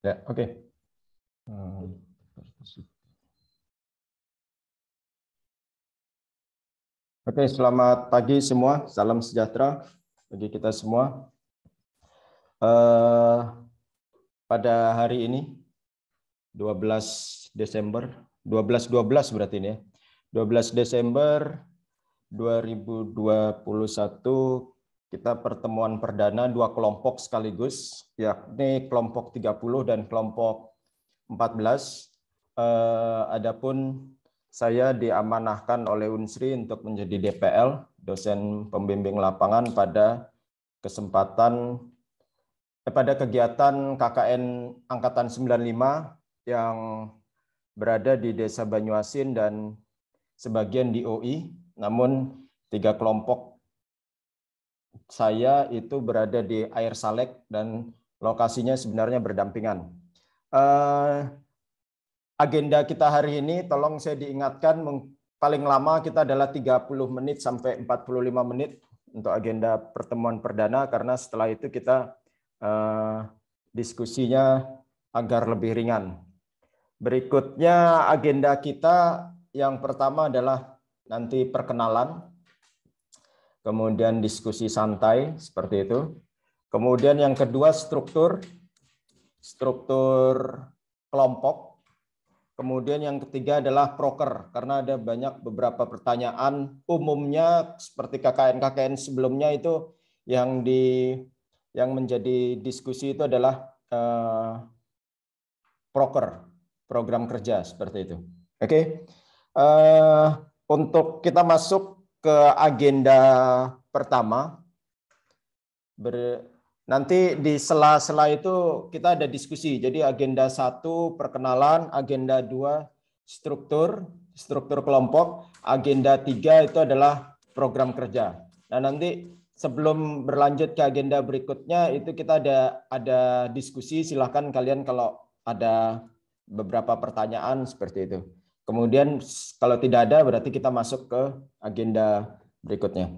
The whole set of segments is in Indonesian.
Ya, oke. Oke, selamat pagi semua. Salam sejahtera bagi kita semua. Pada hari ini 12 Desember 12 berarti ini ya. 12 Desember 2021 kita pertemuan perdana dua kelompok sekaligus, yakni kelompok 30 dan kelompok 14. Adapun saya diamanahkan oleh Unsri untuk menjadi DPL, dosen pembimbing lapangan pada kegiatan KKN Angkatan 95 yang berada di Desa Banyuasin dan sebagian di OI, namun 3 kelompok saya itu berada di Air Salek dan lokasinya sebenarnya berdampingan. Agenda kita hari ini, tolong saya diingatkan, paling lama kita adalah 30 menit sampai 45 menit untuk agenda pertemuan perdana, karena setelah itu kita diskusinya agar lebih ringan. Berikutnya agenda kita yang pertama adalah nanti perkenalan, kemudian diskusi santai seperti itu. Kemudian yang kedua struktur kelompok. Kemudian yang ketiga adalah proker, karena ada beberapa pertanyaan umumnya seperti KKN sebelumnya itu yang menjadi diskusi itu adalah proker, program kerja seperti itu. Oke. Untuk kita masuk ke agenda pertama, nanti di sela-sela itu kita ada diskusi. Jadi agenda 1 perkenalan, agenda 2 struktur kelompok, agenda 3 itu adalah program kerja. Nah, nanti sebelum berlanjut ke agenda berikutnya itu kita ada diskusi, silahkan kalian kalau ada beberapa pertanyaan seperti itu. Kemudian kalau tidak ada berarti kita masuk ke agenda berikutnya.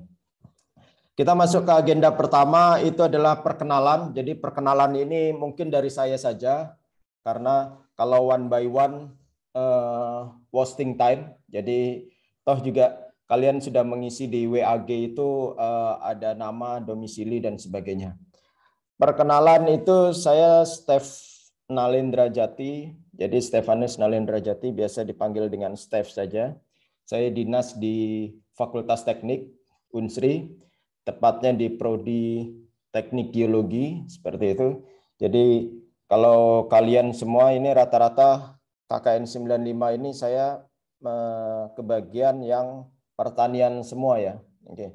Kita masuk ke agenda pertama, itu adalah perkenalan. Jadi perkenalan ini mungkin dari saya saja, karena kalau one by one wasting time. Jadi toh juga kalian sudah mengisi di WAG itu ada nama, domisili, dan sebagainya. Perkenalan itu saya Steph Nalendra Jati. Jadi Stefanus Nalendra Jati, biasa dipanggil dengan Steph saja. Saya dinas di Fakultas Teknik Unsri, tepatnya di Prodi Teknik Geologi, seperti itu. Jadi kalau kalian semua ini rata-rata KKN 95 ini saya kebagian yang pertanian semua ya. Oke.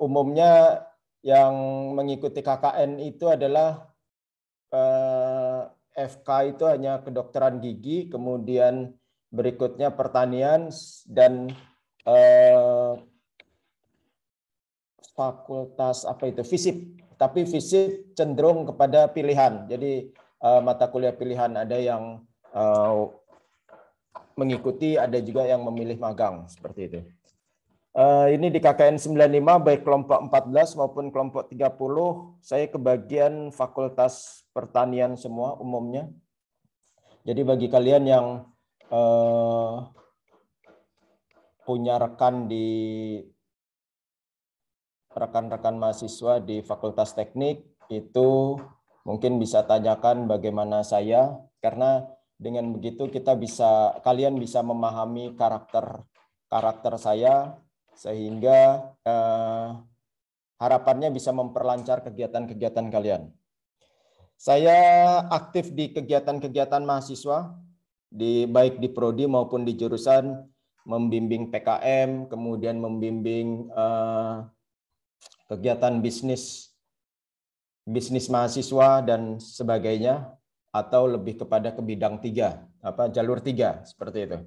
Umumnya yang mengikuti KKN itu adalah FK itu hanya kedokteran gigi, kemudian berikutnya pertanian dan fakultas FISIP, tapi FISIP cenderung kepada pilihan. Jadi mata kuliah pilihan, ada yang mengikuti, ada juga yang memilih magang seperti itu. Ini di KKN 95 baik kelompok 14 maupun kelompok 30 saya kebagian fakultas pertanian semua umumnya. Jadi bagi kalian yang punya rekan-rekan mahasiswa di Fakultas Teknik itu mungkin bisa tanyakan bagaimana saya, karena dengan begitu kalian bisa memahami karakter saya, sehingga harapannya bisa memperlancar kegiatan-kegiatan kalian. Saya aktif di kegiatan-kegiatan mahasiswa, baik di prodi maupun di jurusan, membimbing PKM, kemudian membimbing kegiatan bisnis mahasiswa dan sebagainya, atau lebih kepada ke bidang 3, jalur 3 seperti itu.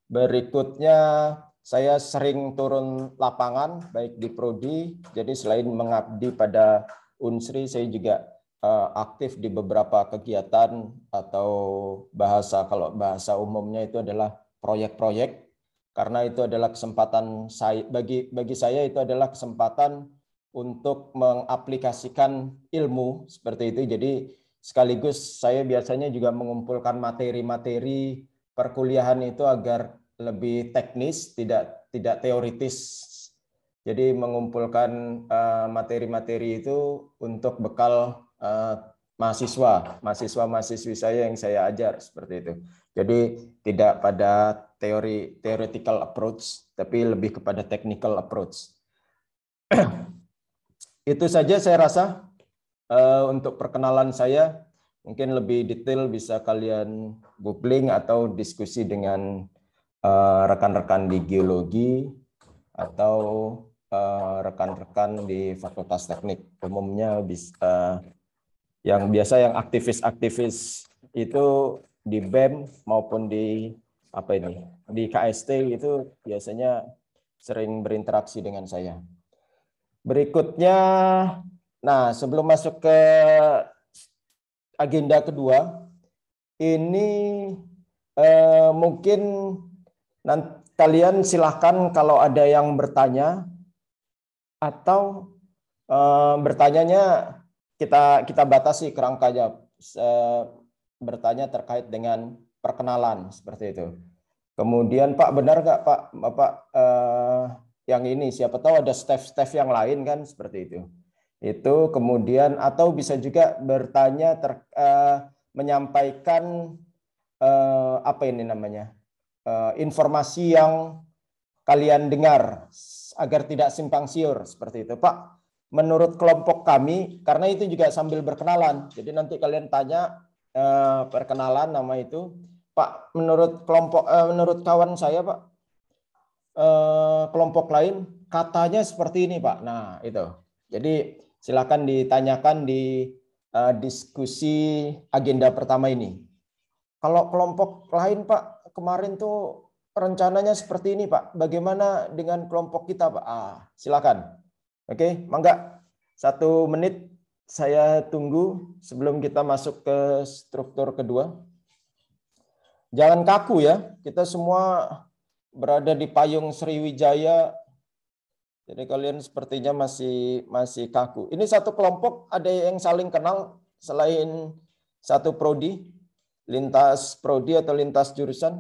Berikutnya saya sering turun lapangan baik di prodi, jadi selain mengabdi pada Unsri, saya juga aktif di beberapa kegiatan atau kalau bahasa umumnya itu adalah proyek-proyek, karena itu adalah kesempatan saya, bagi saya itu adalah kesempatan untuk mengaplikasikan ilmu seperti itu. Jadi sekaligus saya biasanya juga mengumpulkan materi-materi perkuliahan itu agar lebih teknis, tidak teoritis. Jadi mengumpulkan materi-materi itu untuk bekal mahasiswa-mahasiswi saya yang saya ajar seperti itu. Jadi tidak pada theoretical approach, tapi lebih kepada technical approach. Itu saja saya rasa untuk perkenalan saya. Mungkin lebih detail bisa kalian googling atau diskusi dengan rekan-rekan di geologi atau rekan-rekan di Fakultas Teknik. Umumnya bisa yang biasa yang aktivis-aktivis itu di BEM maupun di di KST itu biasanya sering berinteraksi dengan saya. Berikutnya, nah sebelum masuk ke agenda kedua, ini mungkin nanti kalian silahkan kalau ada yang bertanya atau bertanyanya kita batasi kerangkanya, bertanya terkait dengan perkenalan seperti itu. Kemudian Pak, benar nggak Pak, Bapak yang ini siapa tahu ada staff yang lain kan seperti itu. Itu kemudian atau bisa juga bertanya menyampaikan apa ini namanya informasi yang kalian dengar agar tidak simpang siur seperti itu. Pak, menurut kelompok kami, karena itu juga sambil berkenalan, jadi nanti kalian tanya perkenalan nama itu, Pak, menurut kelompok menurut kawan saya Pak, kelompok lain katanya seperti ini Pak. Nah itu, jadi silakan ditanyakan di diskusi agenda pertama ini. Kalau kelompok lain Pak, kemarin tuh rencananya seperti ini Pak. Bagaimana dengan kelompok kita Pak? Silakan. Oke, mangga 1 menit saya tunggu sebelum kita masuk ke struktur kedua. Jangan kaku ya. Kita semua berada di payung Sriwijaya. Jadi kalian sepertinya masih kaku. Ini satu kelompok ada yang saling kenal selain satu prodi? Lintas prodi atau lintas jurusan?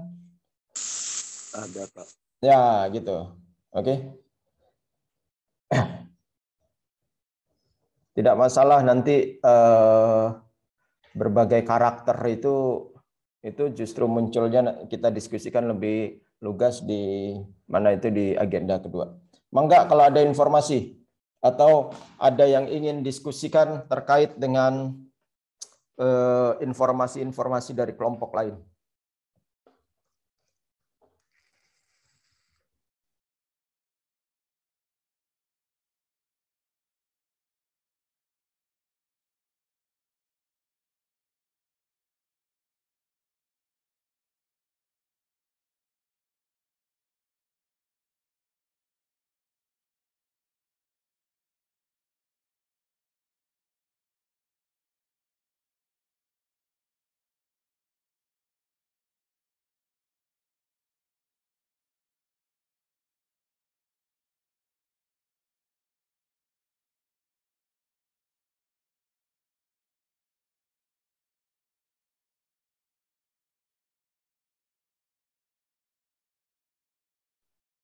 Ada Pak. Ya gitu. Oke. Tidak masalah nanti berbagai karakter itu justru munculnya kita diskusikan lebih lugas di mana itu di agenda kedua. Mangga kalau ada informasi atau ada yang ingin diskusikan terkait dengan informasi-informasi dari kelompok lain.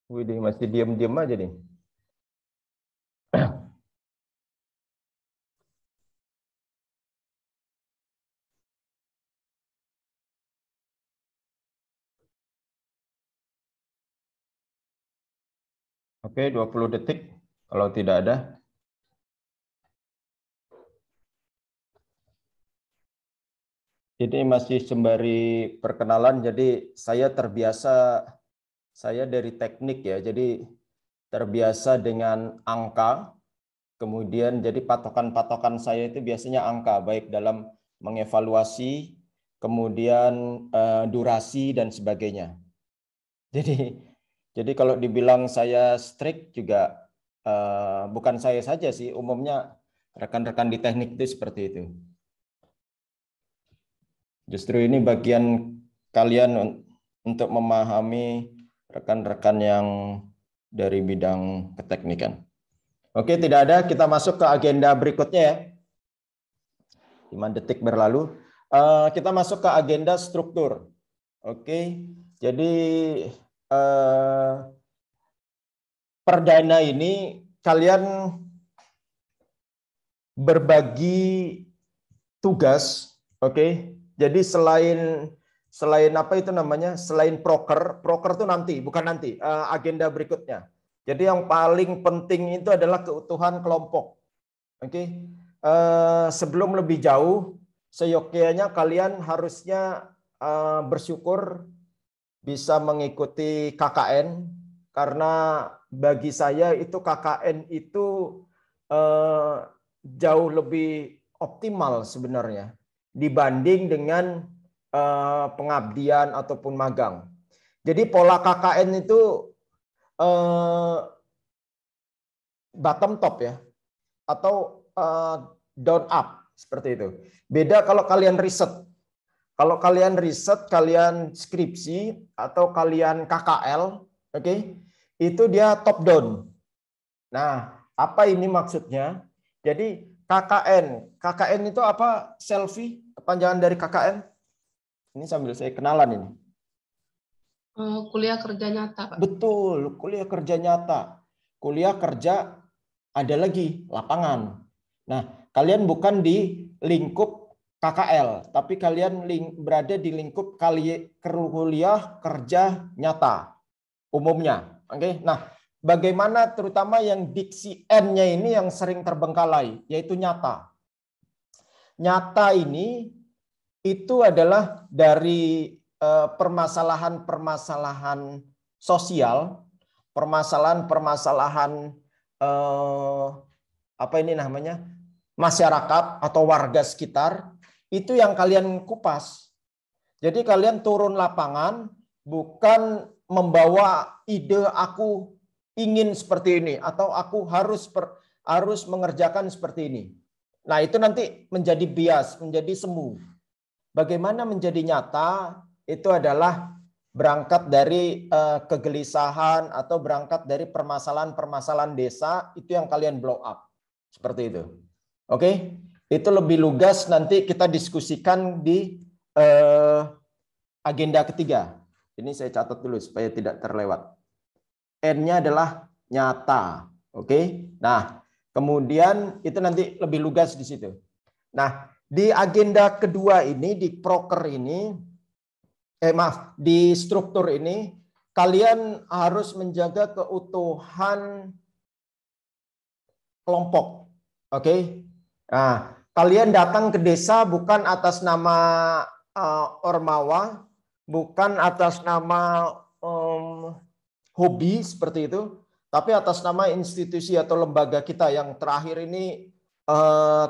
Widih, masih diam-diam aja nih. Oke, 20 detik kalau tidak ada. Ini masih sembari perkenalan, jadi saya dari teknik ya, jadi terbiasa dengan angka, kemudian jadi patokan-patokan saya itu biasanya angka, baik dalam mengevaluasi, kemudian durasi dan sebagainya. Jadi kalau dibilang saya strict juga bukan saya saja sih, umumnya rekan-rekan di teknik itu seperti itu. Justru ini bagian kalian untuk memahami rekan-rekan yang dari bidang keteknikan. Oke, tidak ada, kita masuk ke agenda berikutnya ya. 5 detik berlalu. Kita masuk ke agenda struktur. Oke, jadi perdana ini kalian berbagi tugas, oke. Jadi selain apa itu namanya? Selain proker itu nanti, bukan nanti, agenda berikutnya. Jadi yang paling penting itu adalah keutuhan kelompok. Oke. Sebelum lebih jauh, seyogyanya kalian harusnya bersyukur bisa mengikuti KKN, karena bagi saya itu KKN itu jauh lebih optimal sebenarnya dibanding dengan pengabdian ataupun magang. Jadi pola KKN itu bottom top ya, atau down up seperti itu. Beda kalau kalian riset. Kalau kalian riset, kalian skripsi atau kalian KKL, oke, itu dia top down. Nah, apa ini maksudnya? Jadi KKN itu apa? Selfie, kepanjangan dari KKN? Ini sambil saya kenalan ini. Kuliah kerja nyata, Pak. Betul, kuliah kerja nyata. Kuliah kerja ada lagi lapangan. Nah, kalian bukan di lingkup KKL, tapi kalian berada di lingkup kuliah kerja nyata umumnya. Oke. Nah, bagaimana terutama yang diksi N-nya ini yang sering terbengkalai, yaitu nyata. Nyata ini itu adalah dari permasalahan-permasalahan sosial, permasalahan-permasalahan apa ini namanya, masyarakat atau warga sekitar, itu yang kalian kupas. Jadi kalian turun lapangan bukan membawa ide aku ingin seperti ini atau aku harus mengerjakan seperti ini. Nah, itu nanti menjadi bias, menjadi semu. Bagaimana menjadi nyata itu adalah berangkat dari kegelisahan atau berangkat dari permasalahan-permasalahan desa, itu yang kalian blow up. Seperti itu. Oke, itu lebih lugas nanti kita diskusikan di agenda ketiga. Ini saya catat dulu supaya tidak terlewat. N-nya adalah nyata. Oke. Nah, kemudian itu nanti lebih lugas di situ. Nah, di agenda kedua ini, di proker ini, di struktur ini, kalian harus menjaga keutuhan kelompok. Oke. Nah, kalian datang ke desa bukan atas nama ormawa, bukan atas nama hobi seperti itu, tapi atas nama institusi atau lembaga kita yang terakhir ini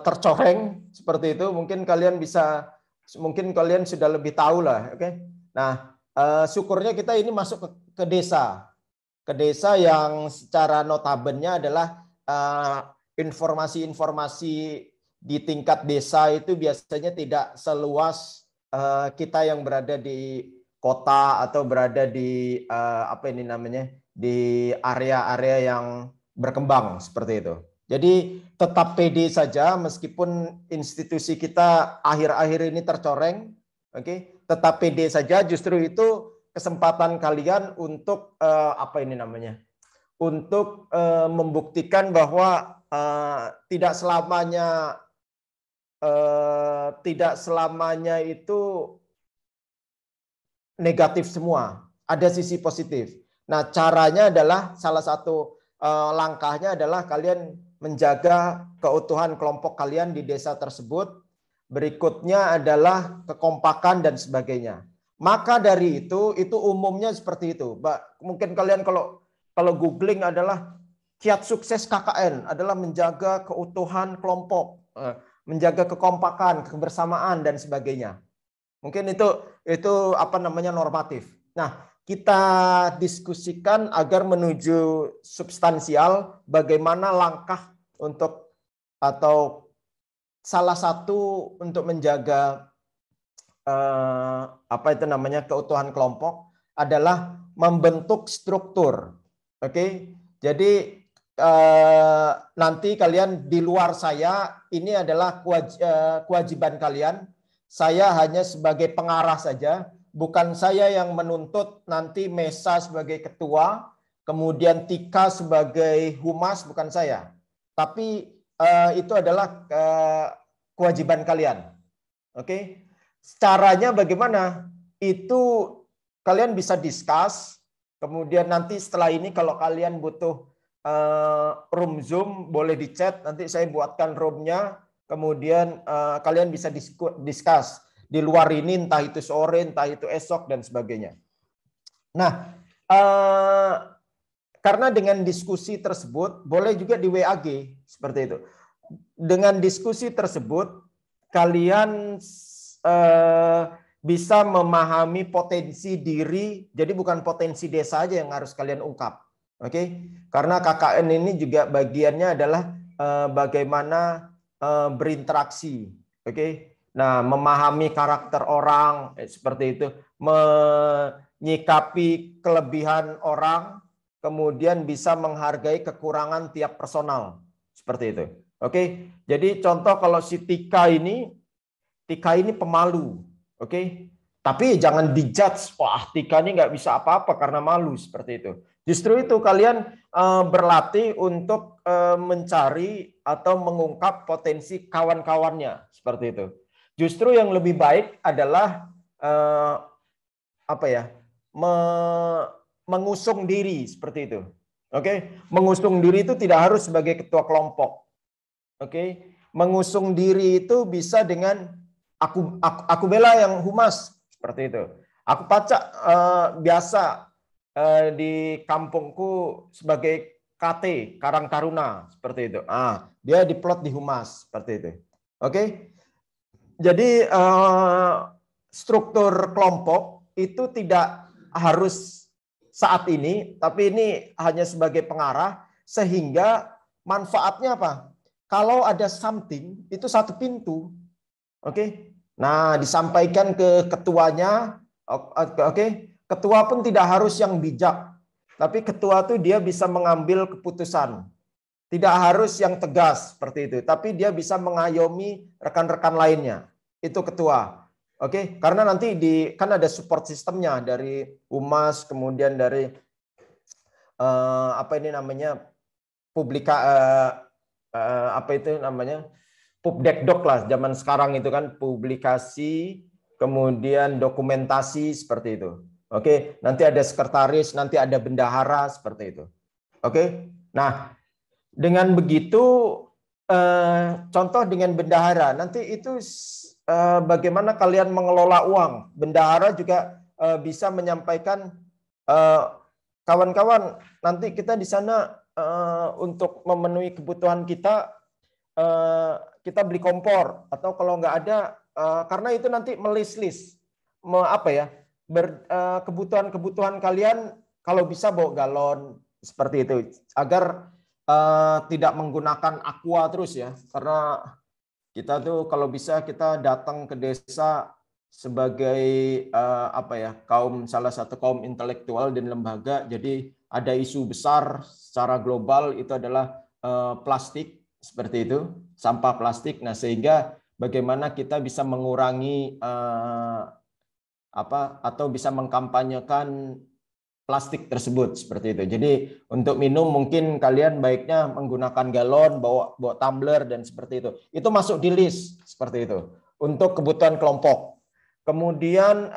tercoreng seperti itu. Mungkin kalian sudah lebih tahu lah, oke? Nah, syukurnya kita ini masuk ke desa yang secara notabennya adalah informasi-informasi di tingkat desa itu biasanya tidak seluas kita yang berada di kota atau berada di apa ini namanya, di area-area yang berkembang seperti itu. Jadi tetap pede saja meskipun institusi kita akhir-akhir ini tercoreng, oke? Tetap pede saja, justru itu kesempatan kalian untuk apa ini namanya? Untuk membuktikan bahwa tidak selamanya itu negatif semua, ada sisi positif. Nah, caranya adalah salah satu langkahnya adalah kalian menjaga keutuhan kelompok kalian di desa tersebut. Berikutnya adalah kekompakan dan sebagainya. Maka dari itu umumnya seperti itu. Mungkin kalian kalau googling adalah kiat sukses KKN adalah menjaga keutuhan kelompok, menjaga kekompakan, kebersamaan dan sebagainya. Mungkin itu apa namanya normatif. Nah, kita diskusikan agar menuju substansial bagaimana langkah untuk atau salah satu untuk menjaga apa itu namanya keutuhan kelompok adalah membentuk struktur. Oke. Jadi nanti kalian di luar saya, ini adalah kewajiban kalian. Saya hanya sebagai pengarah saja, bukan saya yang menuntut nanti Mesa sebagai ketua, kemudian Tika sebagai humas, bukan saya. Tapi itu adalah kewajiban kalian. Oke, caranya bagaimana? Itu kalian bisa discuss. Kemudian nanti setelah ini kalau kalian butuh room Zoom, boleh di chat. Nanti saya buatkan roomnya. Kemudian kalian bisa discuss di luar ini, entah itu sore, entah itu esok dan sebagainya. Nah, karena dengan diskusi tersebut, boleh juga di WAG seperti itu. Dengan diskusi tersebut, kalian bisa memahami potensi diri. Jadi bukan potensi desa aja yang harus kalian ungkap. Oke, karena KKN ini juga bagiannya adalah bagaimana berinteraksi. Oke, nah memahami karakter orang seperti itu, menyikapi kelebihan orang, kemudian bisa menghargai kekurangan tiap personal seperti itu. Oke, jadi contoh kalau si Tika ini pemalu, oke? Tapi jangan dijudge, wah Tika ini nggak bisa apa-apa karena malu seperti itu. Justru itu kalian berlatih untuk mencari atau mengungkap potensi kawan-kawannya seperti itu. Justru yang lebih baik adalah mengusung diri seperti itu. Oke, mengusung diri itu tidak harus sebagai ketua kelompok. Oke, mengusung diri itu bisa dengan aku bela yang humas seperti itu. Aku pacak biasa di kampungku sebagai KT Karang Taruna seperti itu. Dia diplot di humas seperti itu. Oke. Jadi struktur kelompok itu tidak harus saat ini, tapi ini hanya sebagai pengarah sehingga manfaatnya apa? Kalau ada something itu satu pintu. Oke. Nah, disampaikan ke ketuanya. Oke. Ketua pun tidak harus yang bijak. Tapi ketua tuh dia bisa mengambil keputusan. Tidak harus yang tegas seperti itu, tapi dia bisa mengayomi rekan-rekan lainnya. Itu ketua. Oke, karena nanti kan ada support sistemnya dari humas, kemudian dari Pubdekdok lah zaman sekarang itu kan, publikasi, kemudian dokumentasi seperti itu. Oke, nanti ada sekretaris, nanti ada bendahara seperti itu. Oke, nah dengan begitu contoh dengan bendahara nanti itu bagaimana kalian mengelola uang. Bendahara juga bisa menyampaikan kawan-kawan nanti kita di sana untuk memenuhi kebutuhan kita beli kompor, atau kalau nggak ada karena itu nanti melis-lis kebutuhan kalian, kalau bisa bawa galon seperti itu agar tidak menggunakan aqua terus ya, karena kita tuh kalau bisa kita datang ke desa sebagai salah satu kaum intelektual dan lembaga. Jadi ada isu besar secara global itu adalah plastik seperti itu, sampah plastik. Nah, sehingga bagaimana kita bisa mengurangi atau bisa mengkampanyekan plastik tersebut seperti itu. Jadi untuk minum mungkin kalian baiknya menggunakan galon, bawa tumbler dan seperti itu. Itu masuk di list seperti itu untuk kebutuhan kelompok. Kemudian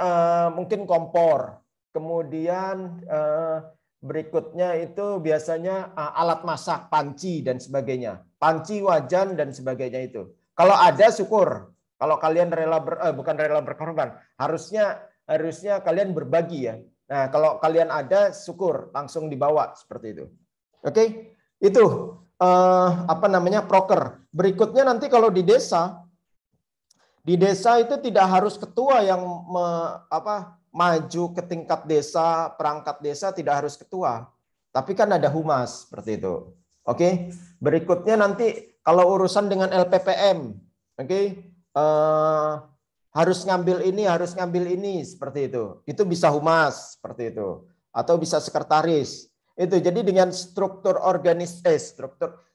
mungkin kompor. Kemudian berikutnya itu biasanya alat masak, panci dan sebagainya. Panci, wajan dan sebagainya itu. Kalau ada syukur. Kalau kalian bukan rela berkorban, harusnya kalian berbagi ya. Nah, kalau kalian ada syukur langsung dibawa seperti itu. Oke, itu proker. Berikutnya nanti kalau di desa itu tidak harus ketua yang maju ke tingkat desa, perangkat desa tidak harus ketua. Tapi kan ada humas seperti itu. Oke. Berikutnya nanti kalau urusan dengan LPPM, oke, harus ngambil ini seperti itu. Itu bisa humas seperti itu, atau bisa sekretaris. Itu jadi dengan struktur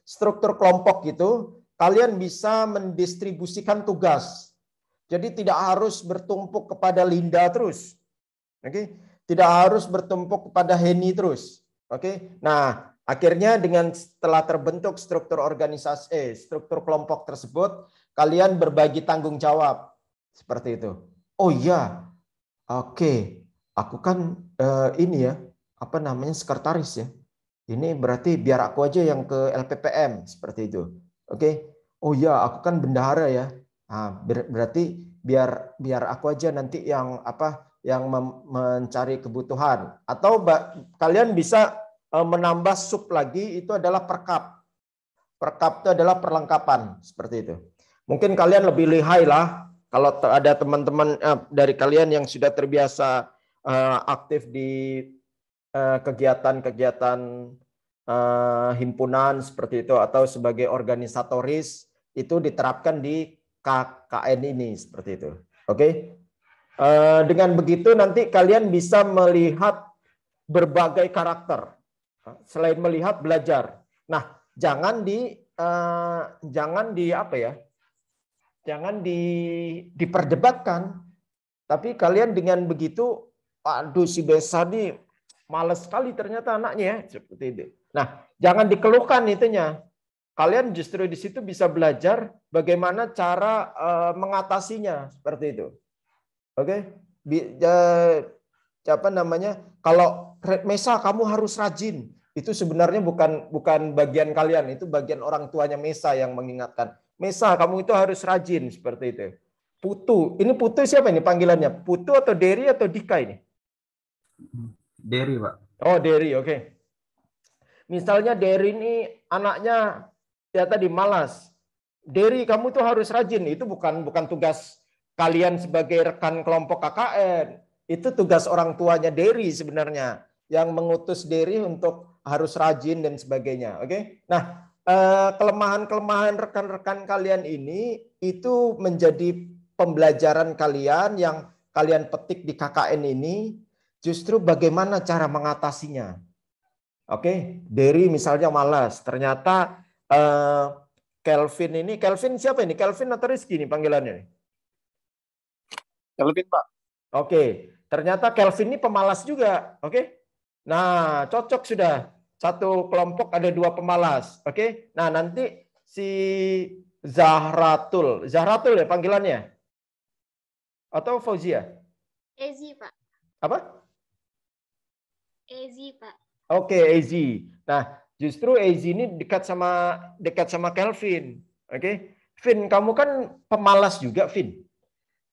struktur kelompok gitu, kalian bisa mendistribusikan tugas. Jadi tidak harus bertumpuk kepada Linda terus. Oke, tidak harus bertumpuk kepada Henny terus. Oke. Nah, akhirnya dengan setelah terbentuk struktur organisasi struktur kelompok tersebut, kalian berbagi tanggung jawab. Seperti itu. Oh iya. Oke. Aku kan ini ya, apa namanya, sekretaris ya. Ini berarti biar aku aja yang ke LPPM seperti itu. Oke. Oh iya, aku kan bendahara ya. Nah, berarti biar aku aja nanti yang mencari kebutuhan. Atau kalian bisa menambah sub lagi, itu adalah perkap. Perkap itu adalah perlengkapan seperti itu. Mungkin kalian lebih lihai lah kalau ada teman-teman dari kalian yang sudah terbiasa aktif di kegiatan-kegiatan himpunan seperti itu atau sebagai organisatoris, itu diterapkan di KKN ini seperti itu. Oke. Dengan begitu nanti kalian bisa melihat berbagai karakter. Selain melihat, belajar. Nah, jangan di apa ya? Jangan diperdebatkan. Tapi kalian dengan begitu, aduh si Besa nih males sekali ternyata anaknya ya, seperti itu. Nah, jangan dikeluhkan itunya. Kalian justru di situ bisa belajar bagaimana cara mengatasinya seperti itu. Oke, apa namanya? Kalau Mesa kamu harus rajin. Itu sebenarnya bukan bagian kalian, itu bagian orang tuanya Mesa yang mengingatkan. Mesa kamu itu harus rajin seperti itu. Putu, ini Putu siapa ini panggilannya? Putu atau Derry atau Dika ini? Derry, Pak. Oh, Derry, oke. Misalnya Derry ini anaknya ya tadi malas. Derry kamu tuh harus rajin. Itu bukan tugas kalian sebagai rekan kelompok KKN. Itu tugas orang tuanya Derry sebenarnya, yang mengutus Derry untuk harus rajin dan sebagainya. Oke. Nah, kelemahan-kelemahan rekan-rekan kalian ini itu menjadi pembelajaran kalian yang kalian petik di KKN ini, justru bagaimana cara mengatasinya. Oke, Derry misalnya malas. Ternyata Kelvin siapa ini? Kelvin atau Rizky ini panggilannya? Kelvin, Pak. Oke, ternyata Kelvin ini pemalas juga. Oke, nah cocok sudah. Satu kelompok ada dua pemalas. Oke, nah nanti si Zahratul ya panggilannya? Atau Fauzia? Ezi, Pak. Apa? Ezi, Pak. Oke, Ezi. Nah, justru Ezi ini dekat sama Kelvin. Oke, Vin, kamu kan pemalas juga, Vin.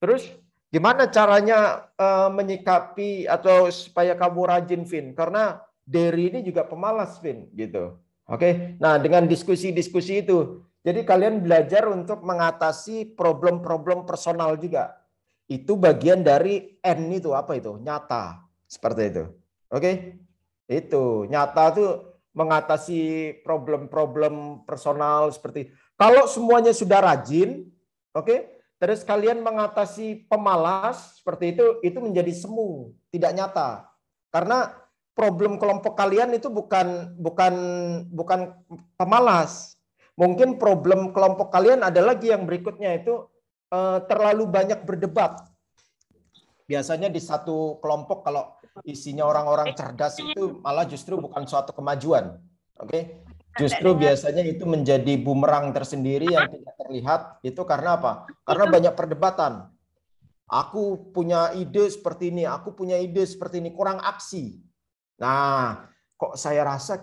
Terus gimana caranya menyikapi atau supaya kamu rajin, Vin? Karena Derry ini juga pemalas, Vin, gitu. Oke. Nah, dengan diskusi-diskusi itu, jadi kalian belajar untuk mengatasi problem-problem personal juga. Itu bagian dari N itu apa itu? Nyata. Seperti itu. Oke. Itu nyata tuh mengatasi problem-problem personal seperti kalau semuanya sudah rajin, oke, terus kalian mengatasi pemalas seperti itu menjadi semu, tidak nyata. Karena problem kelompok kalian itu bukan pemalas. Mungkin problem kelompok kalian ada lagi yang berikutnya itu terlalu banyak berdebat. Biasanya di satu kelompok kalau isinya orang-orang cerdas itu malah justru bukan suatu kemajuan. Oke. Justru biasanya itu menjadi bumerang tersendiri yang tidak terlihat. Itu karena apa? Karena banyak perdebatan. Aku punya ide seperti ini, aku punya ide seperti ini, kurang aksi. Nah, kok saya rasa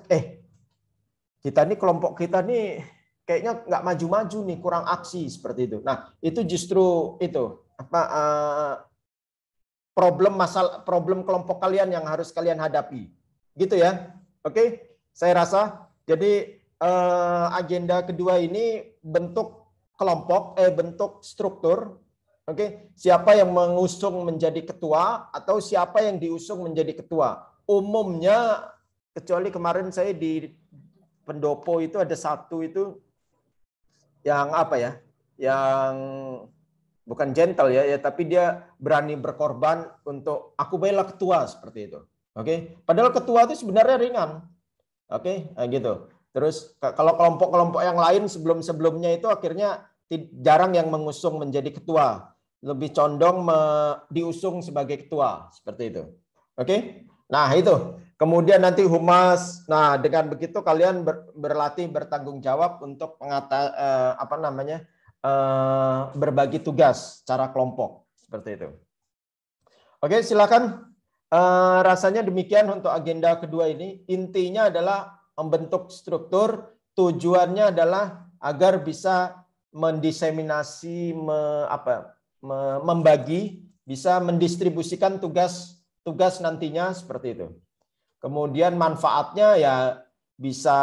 kita nih kelompok kita nih kayaknya nggak maju-maju nih, kurang aksi seperti itu. Nah, itu justru itu problem kelompok kalian yang harus kalian hadapi. Gitu ya. Oke, saya rasa jadi agenda kedua ini bentuk kelompok bentuk struktur. Oke, siapa yang mengusung menjadi ketua atau siapa yang diusung menjadi ketua. Umumnya kecuali kemarin saya di pendopo itu ada satu itu yang apa ya? Yang bukan gentle ya, tapi dia berani berkorban untuk aku bela ketua seperti itu. Oke, padahal ketua itu sebenarnya ringan. Oke, gitu. Terus kalau kelompok-kelompok yang lain sebelum-sebelumnya itu akhirnya jarang yang mengusung menjadi ketua, lebih condong diusung sebagai ketua seperti itu. Oke. Nah, itu. Kemudian nanti humas. Nah, dengan begitu kalian berlatih bertanggung jawab untuk berbagi tugas secara kelompok seperti itu. Oke, silakan. Rasanya demikian untuk agenda kedua ini. Intinya adalah membentuk struktur. Tujuannya adalah agar bisa mendiseminasi, membagi, bisa mendistribusikan tugas nantinya seperti itu. Kemudian manfaatnya ya bisa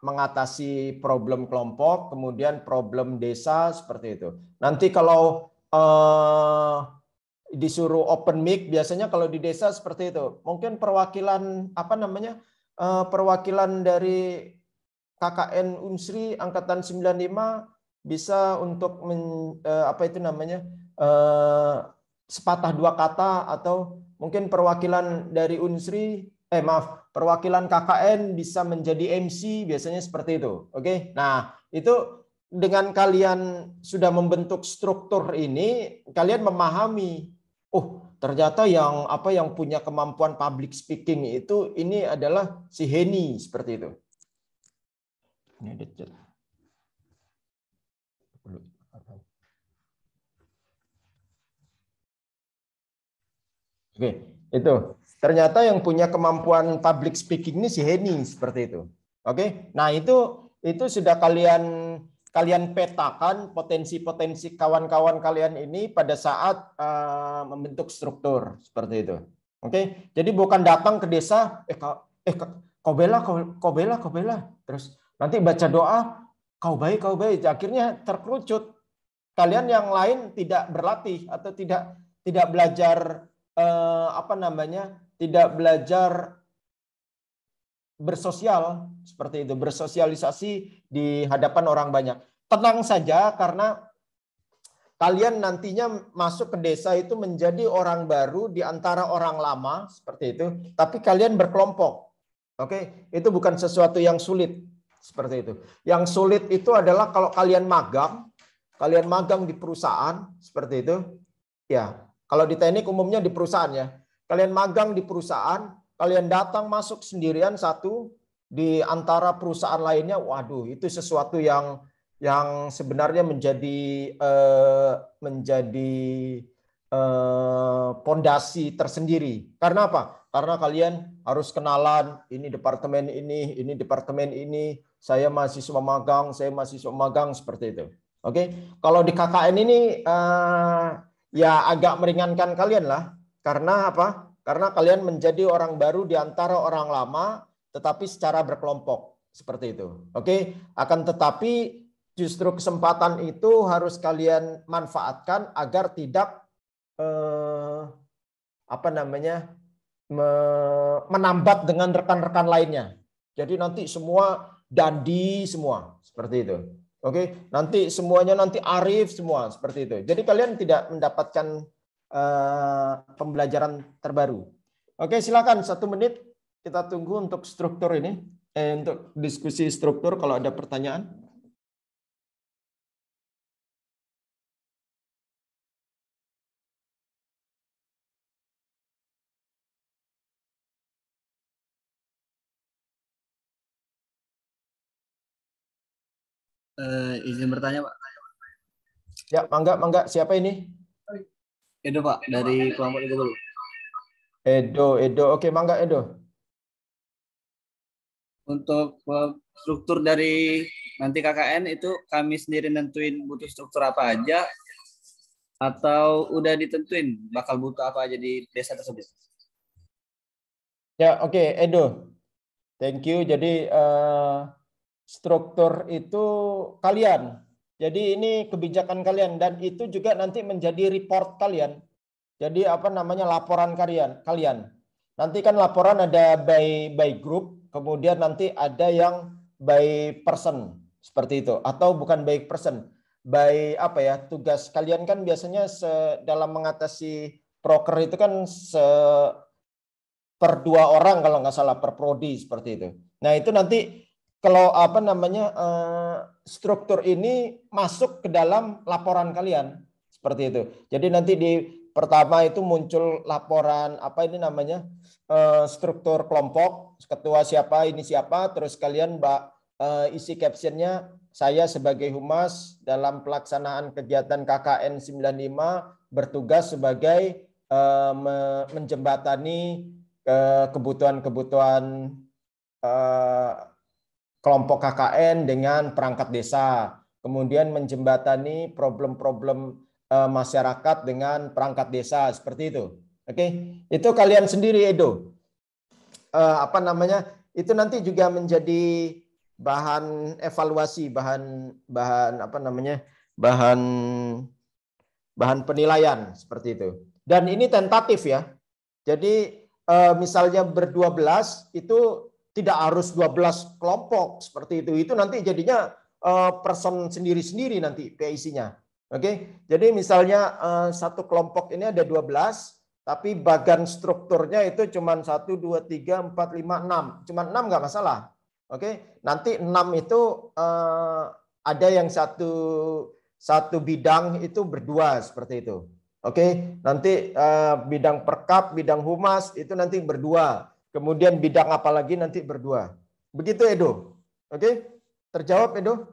mengatasi problem kelompok, kemudian problem desa seperti itu. Nanti kalau disuruh open mic, biasanya kalau di desa seperti itu. Mungkin perwakilan perwakilan dari KKN Unsri angkatan 95 bisa untuk sepatah dua kata, atau mungkin perwakilan dari Unsri perwakilan KKN bisa menjadi MC, biasanya seperti itu. Oke. Nah, itu dengan kalian sudah membentuk struktur ini, kalian memahami, oh, ternyata yang punya kemampuan public speaking itu ini adalah si Heni, seperti itu. Ini ada chat. Oke, itu. Ternyata yang punya kemampuan public speaking ini si Heni, seperti itu. Oke. Nah, itu sudah kalian petakan potensi-potensi kawan-kawan kalian ini pada saat membentuk struktur seperti itu. Oke. Jadi bukan datang ke desa, kau bela, terus nanti baca doa, kau baik, akhirnya terkerucut. Kalian yang lain tidak berlatih atau tidak belajar tidak belajar bersosial seperti itu, bersosialisasi di hadapan orang banyak. Tenang saja, karena kalian nantinya masuk ke desa itu menjadi orang baru di antara orang lama seperti itu, tapi kalian berkelompok. Oke, itu bukan sesuatu yang sulit seperti itu. Yang sulit itu adalah kalau kalian magang di perusahaan seperti itu. Ya, kalau di teknik umumnya di perusahaan ya. Kalian magang di perusahaan, kalian datang masuk sendirian satu di antara perusahaan lainnya, waduh, itu sesuatu yang sebenarnya menjadi pondasi tersendiri. Karena apa? Karena kalian harus kenalan, ini departemen ini, saya mahasiswa magang seperti itu. Oke, kalau di KKN ini ya agak meringankan kalian lah. Karena apa? Karena kalian menjadi orang baru di antara orang lama, tetapi secara berkelompok seperti itu. Oke, akan tetapi justru kesempatan itu harus kalian manfaatkan agar tidak menambat dengan rekan-rekan lainnya. Jadi nanti semua dandi semua seperti itu. Oke, nanti semuanya arif semua seperti itu. Jadi kalian tidak mendapatkan pembelajaran terbaru. Oke, silakan 1 menit kita tunggu untuk struktur ini, untuk diskusi struktur kalau ada pertanyaan. Izin bertanya, Pak. Ya, mangga. Siapa ini? Edo, Pak, dari kelompok 30. Edo. Oke, mangga Edo. Untuk struktur dari nanti KKN itu kami sendiri nentuin butuh struktur apa aja, atau udah ditentuin bakal butuh apa aja di desa tersebut? Ya, oke, Edo. Thank you. Jadi struktur itu kalian. Jadi ini kebijakan kalian, dan itu juga nanti menjadi report kalian. Jadi laporan kalian. Nanti kan laporan ada by group, kemudian nanti ada yang by person seperti itu, atau bukan by person, by tugas kalian kan biasanya dalam mengatasi proker itu kan per 2 orang kalau nggak salah per prodi seperti itu. Nah, itu nanti kalau apa namanya struktur ini masuk ke dalam laporan kalian seperti itu. Jadi nanti di pertama itu muncul laporan apa ini namanya struktur kelompok, ketua siapa, ini siapa, terus kalian isi captionnya saya sebagai humas dalam pelaksanaan kegiatan KKN 95 bertugas sebagai menjembatani kebutuhan-kebutuhan kelompok KKN dengan perangkat desa, kemudian menjembatani problem-problem masyarakat dengan perangkat desa seperti itu. Oke, itu kalian sendiri Edo. Apa namanya? Itu nanti juga menjadi bahan evaluasi, bahan apa namanya? bahan penilaian seperti itu. Dan ini tentatif ya. Jadi misalnya ber-12 itu tidak harus 12 kelompok seperti itu. Itu nanti jadinya person sendiri-sendiri nanti PIC-nya. Oke. Jadi misalnya satu kelompok ini ada 12, tapi bagan strukturnya itu cuma 1 2 3 4 5 6. Cuma 6 nggak masalah. Oke. Nanti 6 itu ada yang satu bidang itu berdua seperti itu. Oke, nanti bidang perkap, bidang humas itu nanti berdua. Kemudian bidang apa lagi nanti berdua. Begitu Edo. Oke, terjawab Edo?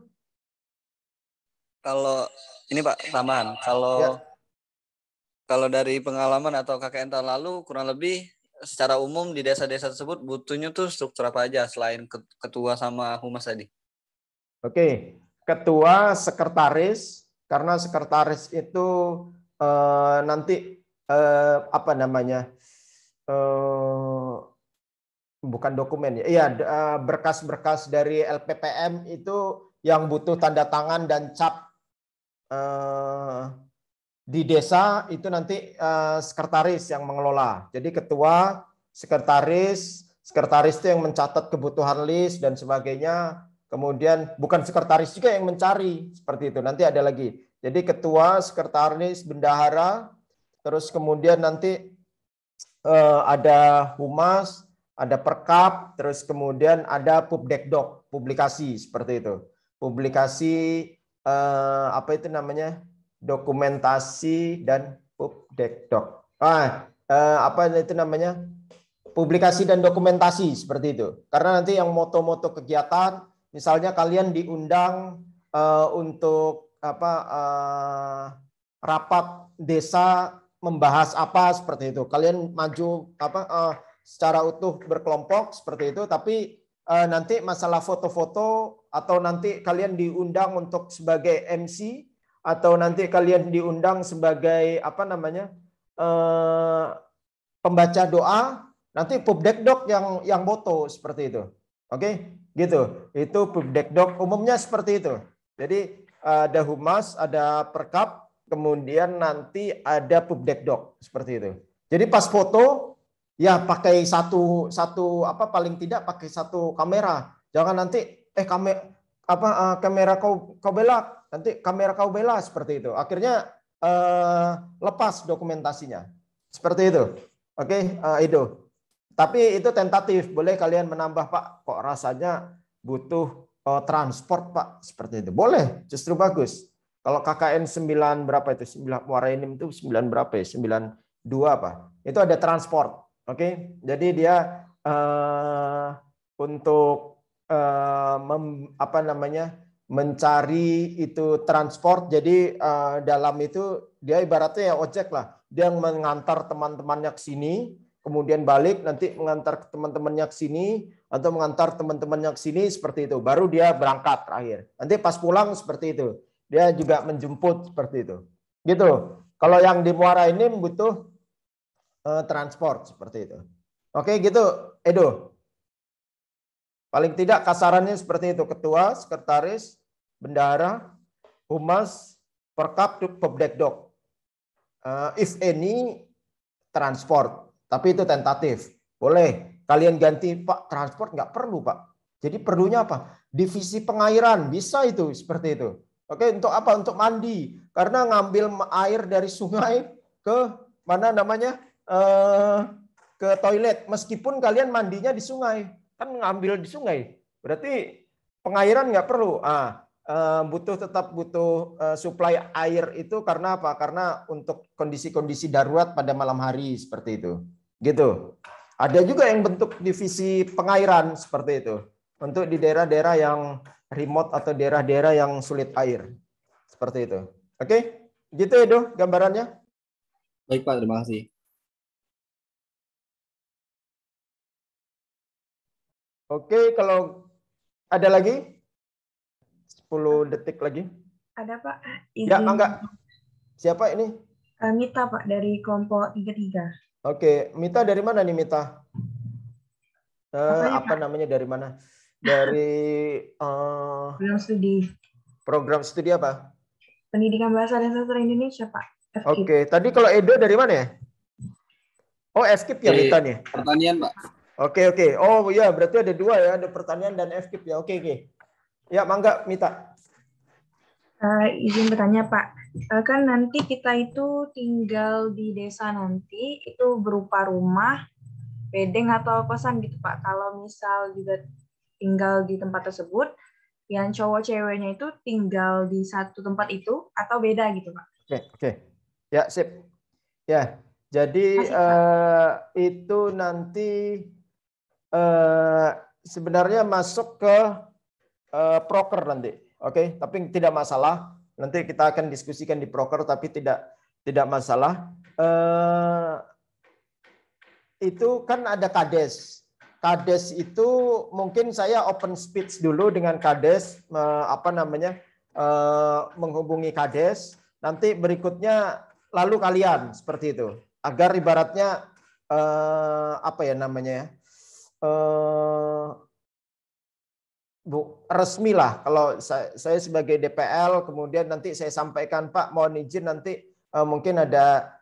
Kalau ini Pak tambahan, Ya. kalau dari pengalaman atau KKN tahun lalu kurang lebih secara umum di desa-desa tersebut butuhnya tuh struktur apa aja selain ketua sama humas tadi? Oke, ketua, sekretaris, karena sekretaris itu nanti apa namanya? Bukan dokumen ya. Iya, berkas-berkas dari LPPM itu yang butuh tanda tangan dan cap di desa itu nanti sekretaris yang mengelola. Jadi ketua, sekretaris itu yang mencatat kebutuhan list dan sebagainya. Kemudian bukan sekretaris juga yang mencari seperti itu. Nanti ada lagi. Jadi ketua, sekretaris, bendahara, terus kemudian nanti ada humas, ada perkap, terus kemudian ada pubdekdok, publikasi seperti itu. Publikasi apa itu namanya? Dokumentasi dan pubdekdok. Apa itu namanya? Publikasi dan dokumentasi seperti itu. Karena nanti yang moto-moto kegiatan, misalnya kalian diundang untuk apa rapat desa membahas apa seperti itu. Kalian maju apa secara utuh berkelompok seperti itu, tapi nanti masalah foto-foto atau nanti kalian diundang untuk sebagai MC atau nanti kalian diundang sebagai apa namanya pembaca doa, nanti pubdekdok yang foto seperti itu. Oke, gitu. Itu pubdekdok umumnya seperti itu. Jadi ada humas, ada perkap, kemudian nanti ada pubdekdok seperti itu. Jadi pas foto ya pakai satu apa paling tidak pakai satu kamera. Jangan nanti kamera kau belak, nanti kamera kau bela seperti itu. Akhirnya lepas dokumentasinya. Seperti itu. Oke, Edo. Tapi itu tentatif, boleh kalian menambah Pak. Kok rasanya butuh transport Pak, seperti itu. Boleh, justru bagus. Kalau KKN 9 berapa itu? 9 Muara Enim itu 9 berapa ya? 92 apa? Itu ada transport. Oke. Jadi dia untuk apa namanya? Mencari itu transport. Jadi dalam itu dia ibaratnya ya ojek lah. Dia mengantar teman-temannya ke sini, kemudian balik nanti mengantar teman-temannya ke sini atau mengantar teman-temannya ke sini seperti itu. Baru dia berangkat terakhir. Nanti pas pulang seperti itu. Dia juga menjemput seperti itu. Gitu. Kalau yang di Muara ini butuh transport seperti itu. Oke, gitu, Edo. Paling tidak kasarannya seperti itu. Ketua, sekretaris, bendahara, humas, perkap, pubdekdok. If any, transport. Tapi itu tentatif. Boleh. Kalian ganti, Pak, transport nggak perlu, Pak. Jadi perlunya apa? Divisi pengairan. Bisa itu, seperti itu. Oke, untuk apa? Untuk mandi. Karena ngambil air dari sungai ke mana namanya? Ke toilet. Meskipun kalian mandinya di sungai. kan ngambil di sungai. Berarti pengairan nggak perlu. Tetap butuh suplai air itu karena apa? Karena untuk kondisi-kondisi darurat pada malam hari seperti itu. Gitu. Ada juga yang bentuk divisi pengairan seperti itu. Untuk di daerah-daerah yang remote atau daerah-daerah yang sulit air. Seperti itu. Oke? Gitu Edo gambarannya. Baik Pak, terima kasih. Oke, kalau ada lagi 10 detik lagi. Ada Pak. Ya, Izin. Mangga. Siapa ini? Mita Pak dari kelompok 33. Oke, Mita dari mana nih Mita? Apa namanya dari mana? Dari Program studi. Program studi apa? Pendidikan Bahasa dan Sastra Indonesia Pak. FKIP. Oke, tadi kalau Edo dari mana ya? Oh, FKIP ya Mita nih. Pertanian Pak. Oke. Oh iya, berarti ada dua ya, ada pertanian dan FKIP ya. Oke. Ya, Mangga Mita. Izin bertanya Pak, kan nanti kita itu tinggal di desa nanti itu berupa rumah, bedeng atau kosan gitu Pak. Kalau misal juga tinggal di tempat tersebut, yang cowok ceweknya itu tinggal di satu tempat itu atau beda gitu Pak? Oke. Ya, sip. Ya, jadi itu nanti sebenarnya masuk ke proker nanti. Oke, tapi tidak masalah. Nanti kita akan diskusikan di proker, tapi tidak masalah. Itu kan ada Kades. Kades itu mungkin saya open speech dulu dengan Kades, menghubungi Kades. Nanti berikutnya lalu kalian seperti itu. Agar ibaratnya resmi lah. Kalau saya sebagai DPL, kemudian nanti saya sampaikan Pak, mohon izin nanti mungkin ada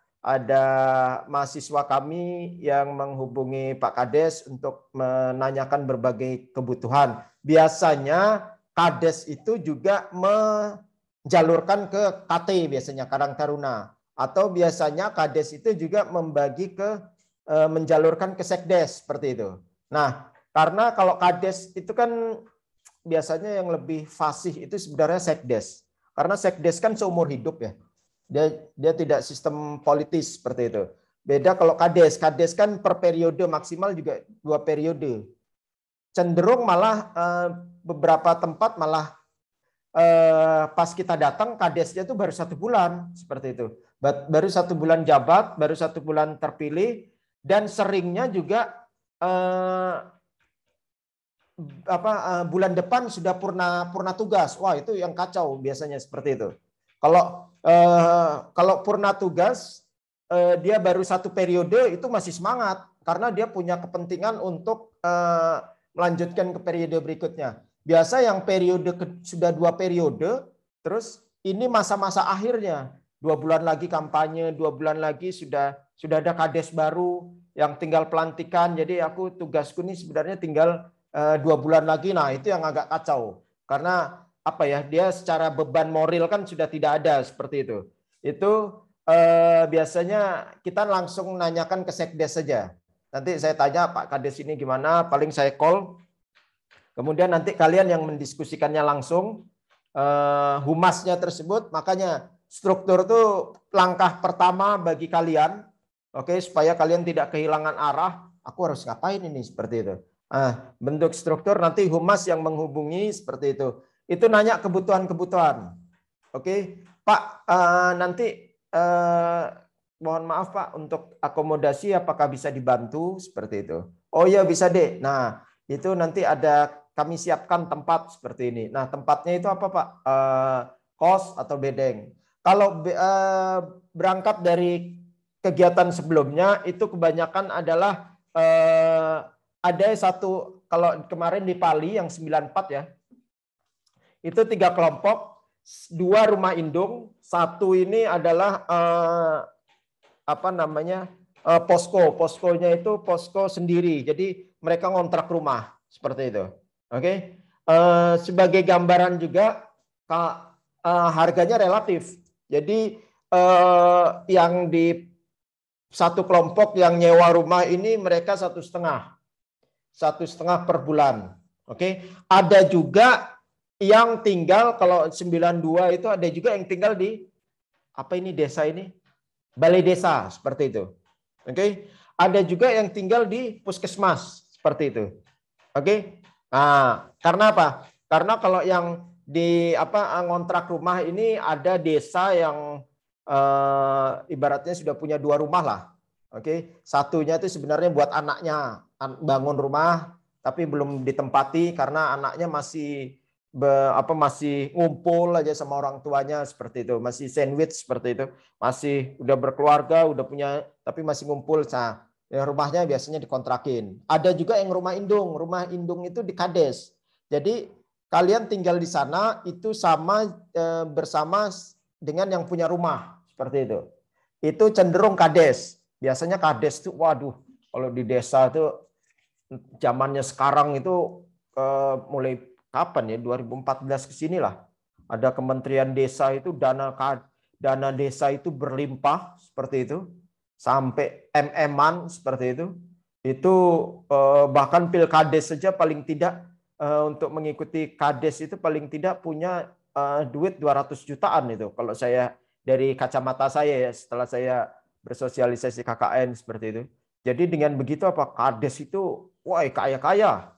mahasiswa kami yang menghubungi Pak Kades untuk menanyakan berbagai kebutuhan. Biasanya Kades itu juga menjalurkan ke KT biasanya Karang Taruna, atau biasanya Kades itu juga menjalurkan ke Sekdes seperti itu. Nah, karena kalau Kades itu kan biasanya yang lebih fasih itu sebenarnya Sekdes. Karena Sekdes kan seumur hidup ya. Dia tidak sistem politis seperti itu. Beda kalau Kades. Kades kan per periode maksimal juga 2 periode. Cenderung malah beberapa tempat malah pas kita datang Kadesnya itu baru 1 bulan seperti itu. Baru 1 bulan jabat, baru 1 bulan terpilih, dan seringnya juga bulan depan sudah purna tugas. Wah, itu yang kacau biasanya seperti itu. Kalau purna tugas dia baru 1 periode itu masih semangat karena dia punya kepentingan untuk melanjutkan ke periode berikutnya. Biasa yang sudah 2 periode, terus ini masa-masa akhirnya 2 bulan lagi kampanye, 2 bulan lagi sudah ada Kades baru yang tinggal pelantikan. Jadi tugasku ini sebenarnya tinggal 2 bulan lagi. Nah, itu yang agak kacau. Karena dia secara beban moral kan sudah tidak ada seperti itu. Itu biasanya kita langsung nanyakan ke Sekdes saja. Nanti saya tanya Pak Kades ini gimana, paling saya call. Kemudian nanti kalian yang mendiskusikannya langsung humasnya tersebut. Makanya struktur itu langkah pertama bagi kalian. Oke, supaya kalian tidak kehilangan arah. Aku harus ngapain ini seperti itu. Bentuk struktur nanti humas yang menghubungi seperti itu. Itu nanya kebutuhan-kebutuhan. Oke, Pak, nanti mohon maaf Pak untuk akomodasi apakah bisa dibantu seperti itu. Oh ya bisa deh. Nah, itu nanti kami siapkan tempat seperti ini. Nah, tempatnya itu apa Pak? Kos atau bedeng. Kalau berangkat dari kegiatan sebelumnya itu kebanyakan adalah ada satu, kalau kemarin di Pali yang 94 ya, itu 3 kelompok, 2 rumah indung, 1 ini adalah posko. Poskonya itu posko sendiri, jadi mereka ngontrak rumah seperti itu. Oke, sebagai gambaran juga harganya relatif. Jadi yang di 1 kelompok yang nyewa rumah ini mereka 1,5. 1,5 per bulan. Oke, ada juga yang tinggal kalau 92 itu ada juga yang tinggal di apa ini desa ini? Balai desa seperti itu. Oke. Ada juga yang tinggal di puskesmas seperti itu. Oke. Nah, karena apa? Karena kalau yang di ngontrak rumah ini ada desa yang ibaratnya sudah punya 2 rumah lah. Oke. Satunya itu sebenarnya buat anaknya bangun rumah tapi belum ditempati karena anaknya masih masih ngumpul aja sama orang tuanya seperti itu, masih sandwich seperti itu, masih udah berkeluarga, udah punya tapi masih ngumpul. Nah, ya rumahnya biasanya dikontrakin. Ada juga yang rumah indung itu di kades. Jadi kalian tinggal di sana itu sama bersama dengan yang punya rumah seperti itu. Itu cenderung kades. Biasanya kades itu, waduh, kalau di desa itu zamannya sekarang itu mulai kapan ya 2014 ke sini lah ada Kementerian Desa itu dana desa itu berlimpah seperti itu sampai MM-an seperti itu bahkan Pilkades saja paling tidak untuk mengikuti Kades itu paling tidak punya duit 200 jutaan itu kalau saya dari kacamata saya ya setelah saya bersosialisasi KKN seperti itu. Jadi dengan begitu Kades itu wah kaya-kaya.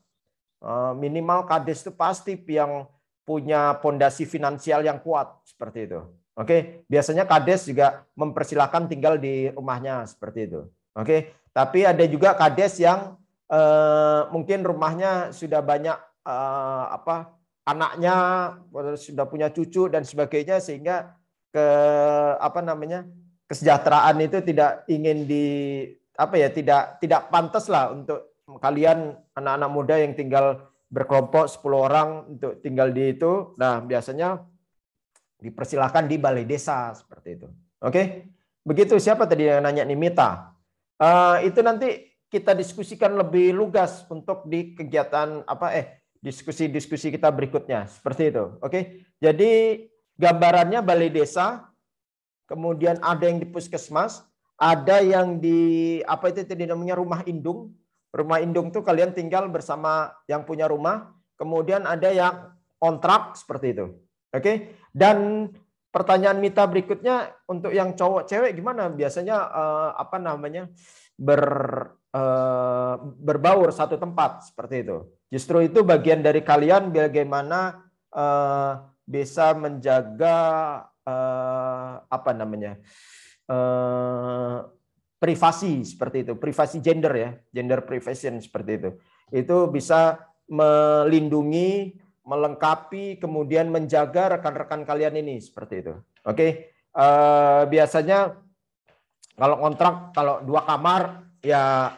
Minimal Kades itu pasti yang punya pondasi finansial yang kuat seperti itu. Oke, biasanya Kades juga mempersilahkan tinggal di rumahnya seperti itu. Oke, tapi ada juga Kades yang mungkin rumahnya sudah banyak anaknya, sudah punya cucu dan sebagainya sehingga kesejahteraan itu tidak ingin tidak pantas lah untuk kalian anak-anak muda yang tinggal berkelompok 10 orang untuk tinggal di itu. Nah, biasanya dipersilahkan di balai desa seperti itu. Oke. Begitu. Siapa tadi yang nanya nih? Mita. Itu nanti kita diskusikan lebih lugas untuk di kegiatan diskusi-diskusi kita berikutnya seperti itu. Oke. Jadi gambarannya balai desa, kemudian ada yang di puskesmas, ada yang di itu tadi namanya rumah indung. Rumah indung tuh kalian tinggal bersama yang punya rumah, kemudian ada yang kontrak seperti itu. Oke. Dan pertanyaan Mita berikutnya untuk yang cowok cewek gimana? Biasanya berbaur satu tempat seperti itu. Justru itu bagian dari kalian bagaimana bisa menjaga privasi seperti itu, privasi gender ya, gender privacy seperti itu. Itu bisa melindungi, melengkapi, kemudian menjaga rekan-rekan kalian ini seperti itu. Oke, biasanya kalau kontrak kalau 2 kamar ya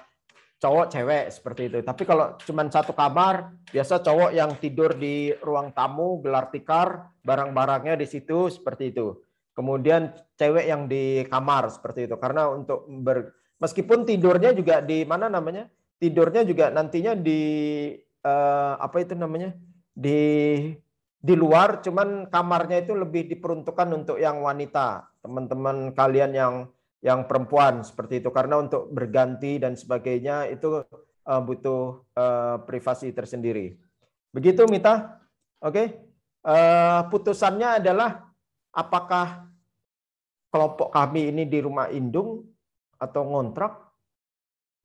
cowok cewek seperti itu. Tapi kalau cuma 1 kamar, biasa cowok yang tidur di ruang tamu, gelar tikar, barang-barangnya di situ seperti itu. Kemudian cewek yang di kamar seperti itu. Karena untuk meskipun tidurnya juga di tidurnya juga nantinya di di luar, cuman kamarnya itu lebih diperuntukkan untuk yang wanita, teman-teman kalian yang perempuan seperti itu. Karena untuk berganti dan sebagainya itu butuh privasi tersendiri. Begitu Mita? Oke. Putusannya adalah apakah kelompok kami ini di rumah indung atau ngontrak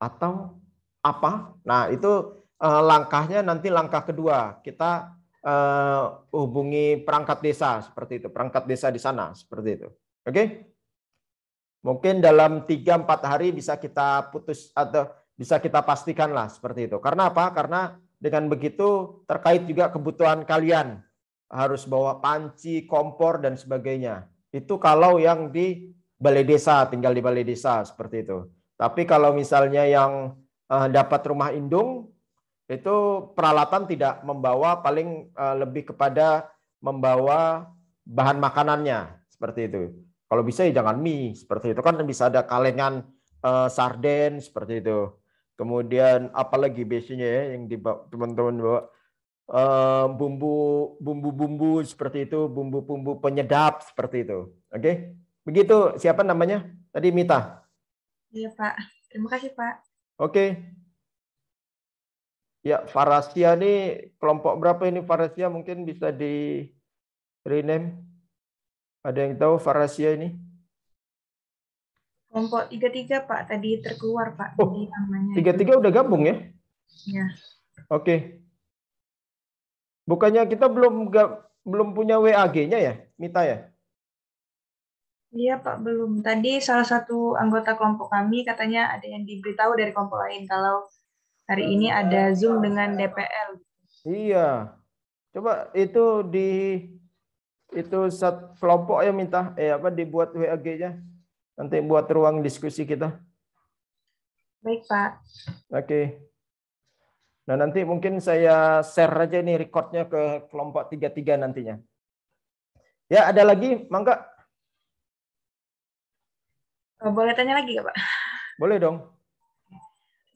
atau apa? Nah, itu langkahnya nanti langkah kedua. Kita hubungi perangkat desa seperti itu. Perangkat desa di sana seperti itu. Oke? Mungkin dalam 3-4 hari bisa kita putus atau bisa kita pastikan lah seperti itu. Karena apa? Karena dengan begitu terkait juga kebutuhan kalian. Harus bawa panci, kompor, dan sebagainya. Itu kalau yang di balai desa, tinggal di balai desa seperti itu. Tapi kalau misalnya yang dapat rumah indung, itu peralatan tidak membawa, paling lebih kepada membawa bahan makanannya seperti itu. Kalau bisa ya jangan mie seperti itu, kan bisa ada kalengan sarden seperti itu. Kemudian apalagi biasanya ya yang teman-teman bawa bumbu-bumbu seperti itu, bumbu-bumbu penyedap seperti itu. Oke, begitu. Siapa namanya? Tadi Mita. Iya Pak, terima kasih Pak. Oke. Ya, Farasia ini kelompok berapa ini Farasia? Mungkin bisa di rename. Ada yang tahu Farasia ini? Kelompok 33 Pak, tadi terkeluar Pak. Oh, Jadi namanya 33 udah gabung ya? Ya. Oke. Bukannya kita belum punya WAG-nya ya, Mita ya? Iya Pak, belum. Tadi salah satu anggota kelompok kami katanya ada yang diberitahu dari kelompok lain kalau hari ini ada Zoom dengan DPL. Iya. Coba itu kelompok ya minta dibuat WAG-nya. Nanti buat ruang diskusi kita. Baik Pak. Oke. Nah, nanti mungkin saya share aja nih recordnya ke kelompok 33 nantinya. Ya, ada lagi, Mangga? Boleh tanya lagi nggak Pak? Boleh dong.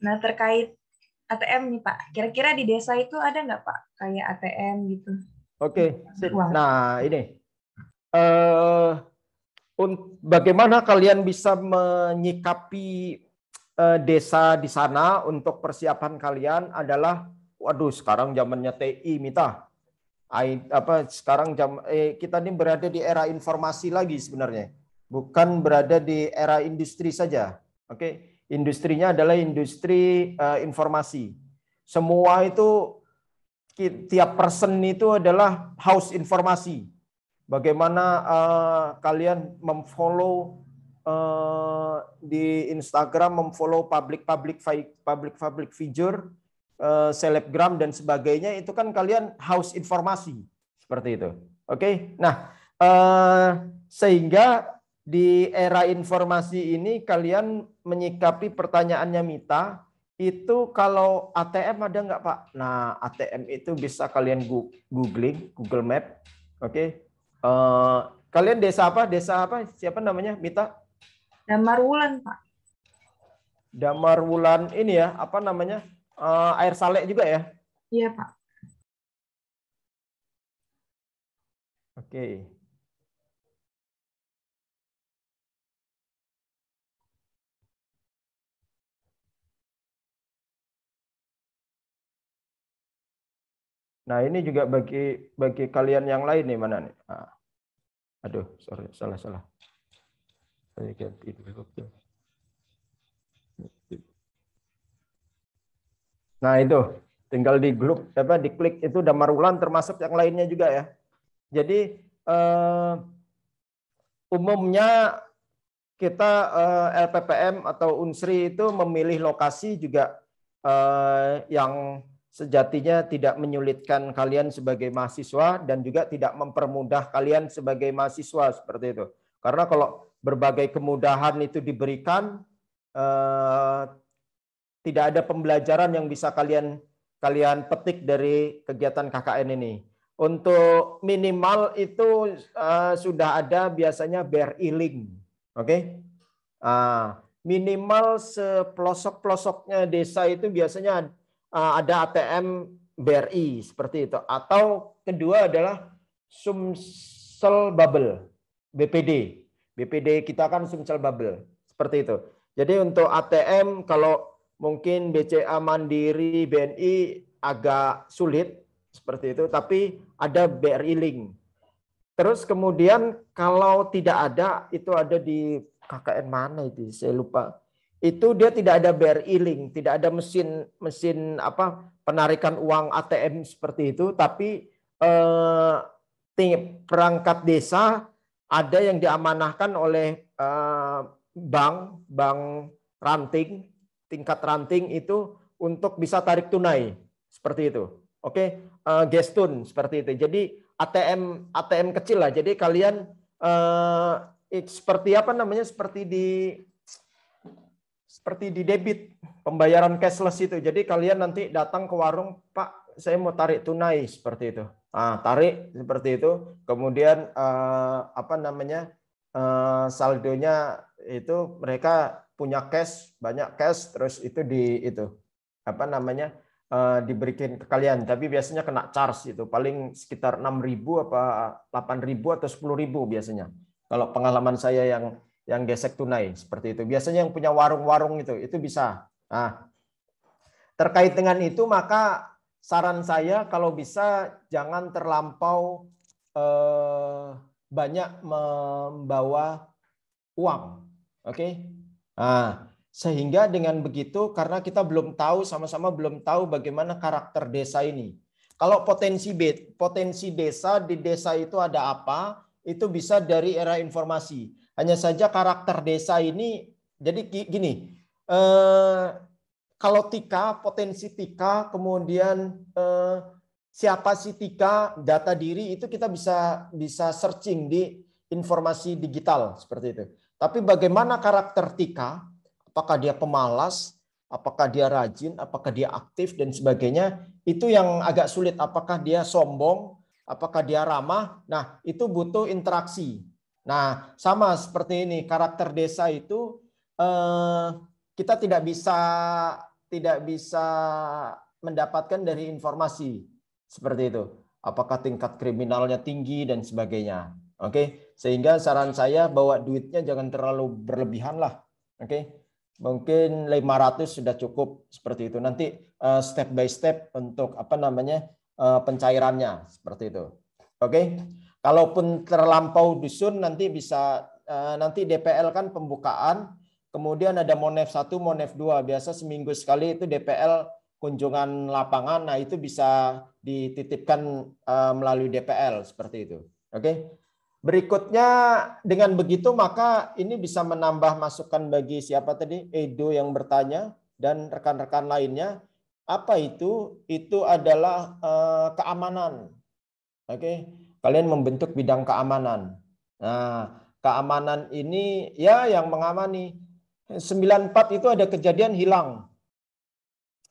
Nah, terkait ATM nih Pak, kira-kira di desa itu ada nggak Pak kayak ATM gitu? Oke, sip. Uang. Nah, ini. Bagaimana kalian bisa menyikapi desa di sana untuk persiapan kalian adalah, waduh, sekarang zamannya TI, Mita. Sekarang kita ini berada di era informasi lagi sebenarnya. Bukan berada di era industri saja. Oke, industrinya adalah industri informasi. Semua itu tiap person itu adalah haus informasi. Bagaimana kalian memfollow di Instagram, memfollow public figure, selebgram dan sebagainya, itu kan kalian haus informasi seperti itu. Oke, nah sehingga di era informasi ini kalian menyikapi pertanyaannya Mita, itu kalau ATM ada nggak Pak? Nah, ATM itu bisa kalian googling, Google Map. Oke. Kalian desa apa? Desa apa? Siapa namanya, Mita? Damar Wulan, Pak. Damar Wulan ini ya, apa namanya? Air Saleh juga ya? Iya, Pak. Oke. Nah, ini juga bagi kalian yang lain nih, mana nih? Aduh, sorry, salah. Saya ganti dulu. Nah, itu tinggal di grup diklik itu Damar Wulan, termasuk yang lainnya juga ya. Jadi umumnya kita LPPM atau Unsri itu memilih lokasi juga yang sejatinya tidak menyulitkan kalian sebagai mahasiswa dan juga tidak mempermudah kalian sebagai mahasiswa seperti itu. Karena kalau berbagai kemudahan itu diberikan, tidak ada pembelajaran yang bisa kalian petik dari kegiatan KKN ini. Untuk minimal itu sudah ada biasanya BRI link. Oke. Minimal sepelosok-pelosoknya desa itu biasanya ada ATM BRI seperti itu. Atau kedua adalah Sumsel Bubble, BPD. BPD kita kan Sumsel Bubble seperti itu. Jadi untuk ATM kalau mungkin BCA Mandiri, BNI agak sulit seperti itu, tapi ada BRI Link. Terus kemudian kalau tidak ada, itu ada di KKN mana itu? Saya lupa. Itu dia tidak ada BRI Link, tidak ada mesin penarikan uang ATM seperti itu, tapi perangkat desa ada yang diamanahkan oleh bank ranting, tingkat ranting itu untuk bisa tarik tunai seperti itu. Oke, gestun seperti itu. Jadi ATM kecil lah. Jadi kalian seperti apa namanya? Seperti di debit, pembayaran cashless itu. Jadi kalian nanti datang ke warung, Pak, saya mau tarik tunai seperti itu. Tarik seperti itu. Kemudian saldonya itu mereka punya cash, banyak cash, terus itu diberikan ke kalian. Tapi biasanya kena charge itu, paling sekitar 6.000 apa 8.000 atau 10.000 biasanya. Kalau pengalaman saya yang gesek tunai seperti itu. Biasanya yang punya warung-warung itu bisa. Nah, terkait dengan itu maka saran saya kalau bisa jangan terlampau banyak membawa uang. Oke. Nah, sehingga dengan begitu karena kita belum tahu, sama-sama belum tahu bagaimana karakter desa ini. Kalau potensi desa di desa itu ada apa, itu bisa dari era informasi. Hanya saja karakter desa ini, jadi gini, kalau Tika, potensi Tika, kemudian siapa sih Tika, data diri itu kita bisa searching di informasi digital seperti itu. Tapi bagaimana karakter Tika, apakah dia pemalas, apakah dia rajin, apakah dia aktif dan sebagainya, itu yang agak sulit. Apakah dia sombong, apakah dia ramah? Nah, itu butuh interaksi. Nah, sama seperti ini, karakter desa itu kita tidak bisa mendapatkan dari informasi seperti itu. Apakah tingkat kriminalnya tinggi dan sebagainya. Oke, sehingga saran saya bawa duitnya jangan terlalu berlebihan lah. Oke. Mungkin 500 sudah cukup seperti itu. Nanti step by step untuk pencairannya seperti itu. Oke. Kalaupun terlampau dusun nanti bisa nanti DPL kan pembukaan, kemudian ada Monef 1, Monef 2. Biasa seminggu sekali itu DPL kunjungan lapangan. Nah, itu bisa dititipkan melalui DPL seperti itu. Oke. Berikutnya dengan begitu maka ini bisa menambah masukan bagi siapa tadi? Edo yang bertanya dan rekan-rekan lainnya. Apa itu? Itu adalah keamanan. Oke. Kalian membentuk bidang keamanan. Nah, keamanan ini ya yang mengamani. 94 itu ada kejadian hilang.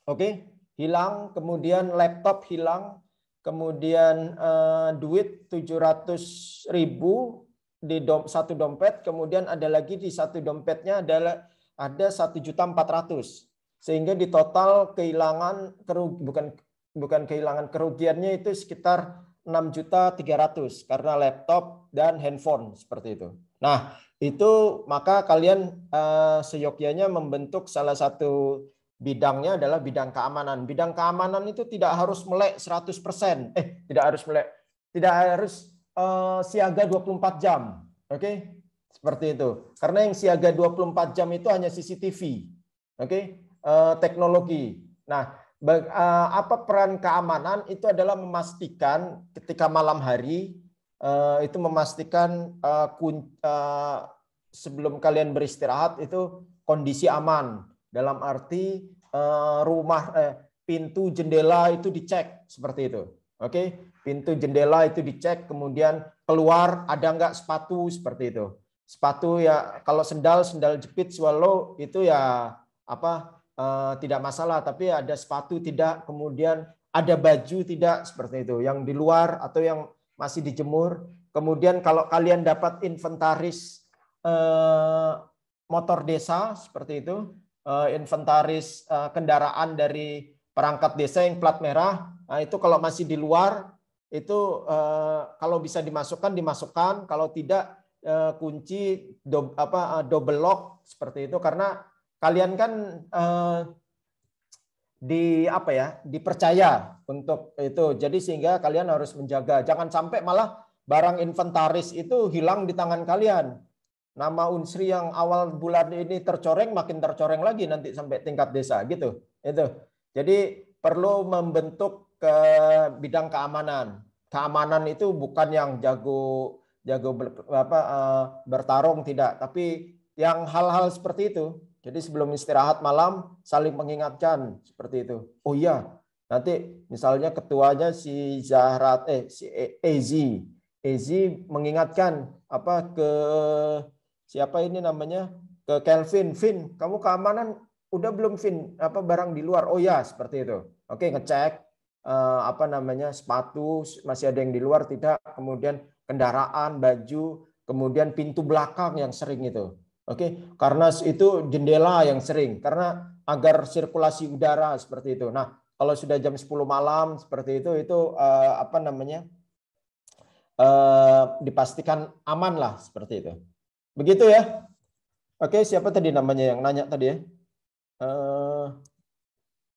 Oke, hilang, kemudian laptop hilang. Kemudian duit 700.000 di satu dompet, kemudian ada lagi di satu dompetnya ada 1.400.000, sehingga di total kehilangan bukan kehilangan kerugiannya itu sekitar 6.300.000 karena laptop dan handphone seperti itu. Nah itu maka kalian seyogyanya membentuk salah satu bidangnya adalah bidang keamanan. Bidang keamanan itu tidak harus melek 100%. Tidak harus melek. Tidak harus siaga 24 jam. Oke? Seperti itu. Karena yang siaga 24 jam itu hanya CCTV. Oke? Teknologi. Nah, apa peran keamanan? Itu adalah memastikan ketika malam hari itu memastikan sebelum kalian beristirahat itu kondisi aman. Dalam arti rumah, pintu, jendela itu dicek seperti itu. Oke, pintu, jendela itu dicek, kemudian keluar ada nggak sepatu seperti itu. Sepatu ya kalau sendal jepit swallow itu ya tidak masalah, tapi ada sepatu tidak, kemudian ada baju tidak seperti itu, yang di luar atau yang masih dijemur. Kemudian kalau kalian dapat inventaris motor desa seperti itu, inventaris kendaraan dari perangkat desa yang plat merah, nah itu kalau masih di luar itu kalau bisa dimasukkan, kalau tidak kunci double lock seperti itu, karena kalian kan dipercaya untuk itu, jadi sehingga kalian harus menjaga jangan sampai malah barang inventaris itu hilang di tangan kalian. Nama unsri yang awal bulan ini tercoreng makin tercoreng lagi nanti sampai tingkat desa gitu. Itu. Jadi perlu membentuk ke bidang keamanan. Keamanan itu bukan yang jago bertarung tidak, tapi yang hal-hal seperti itu. Jadi sebelum istirahat malam saling mengingatkan seperti itu. Oh iya, nanti misalnya ketuanya si Zahrat si Ezi mengingatkan ke siapa ini namanya, ke Kelvin, Vin, kamu keamanan udah belum Vin, barang di luar? Oh ya, seperti itu. Oke, ngecek sepatu masih ada yang di luar tidak, kemudian kendaraan, baju, kemudian pintu belakang yang sering itu. Oke, karena itu jendela yang sering, karena agar sirkulasi udara seperti itu. Nah, kalau sudah jam 10 malam seperti itu dipastikan aman lah seperti itu. Begitu ya. Oke, siapa tadi namanya yang nanya tadi ya?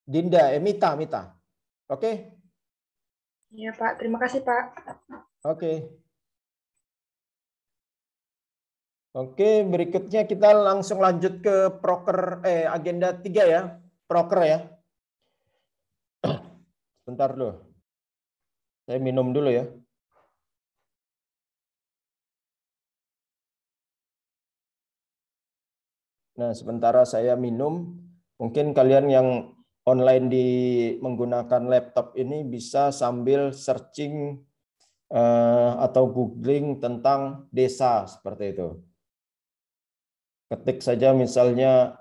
Dinda, Mita. Oke? Iya, Pak. Terima kasih, Pak. Oke. Oke, berikutnya kita langsung lanjut ke agenda 3 ya. Proker ya. Bentar dulu. Saya minum dulu ya. Nah, sementara saya minum, mungkin kalian yang online menggunakan laptop ini bisa sambil searching atau googling tentang desa seperti itu. Ketik saja misalnya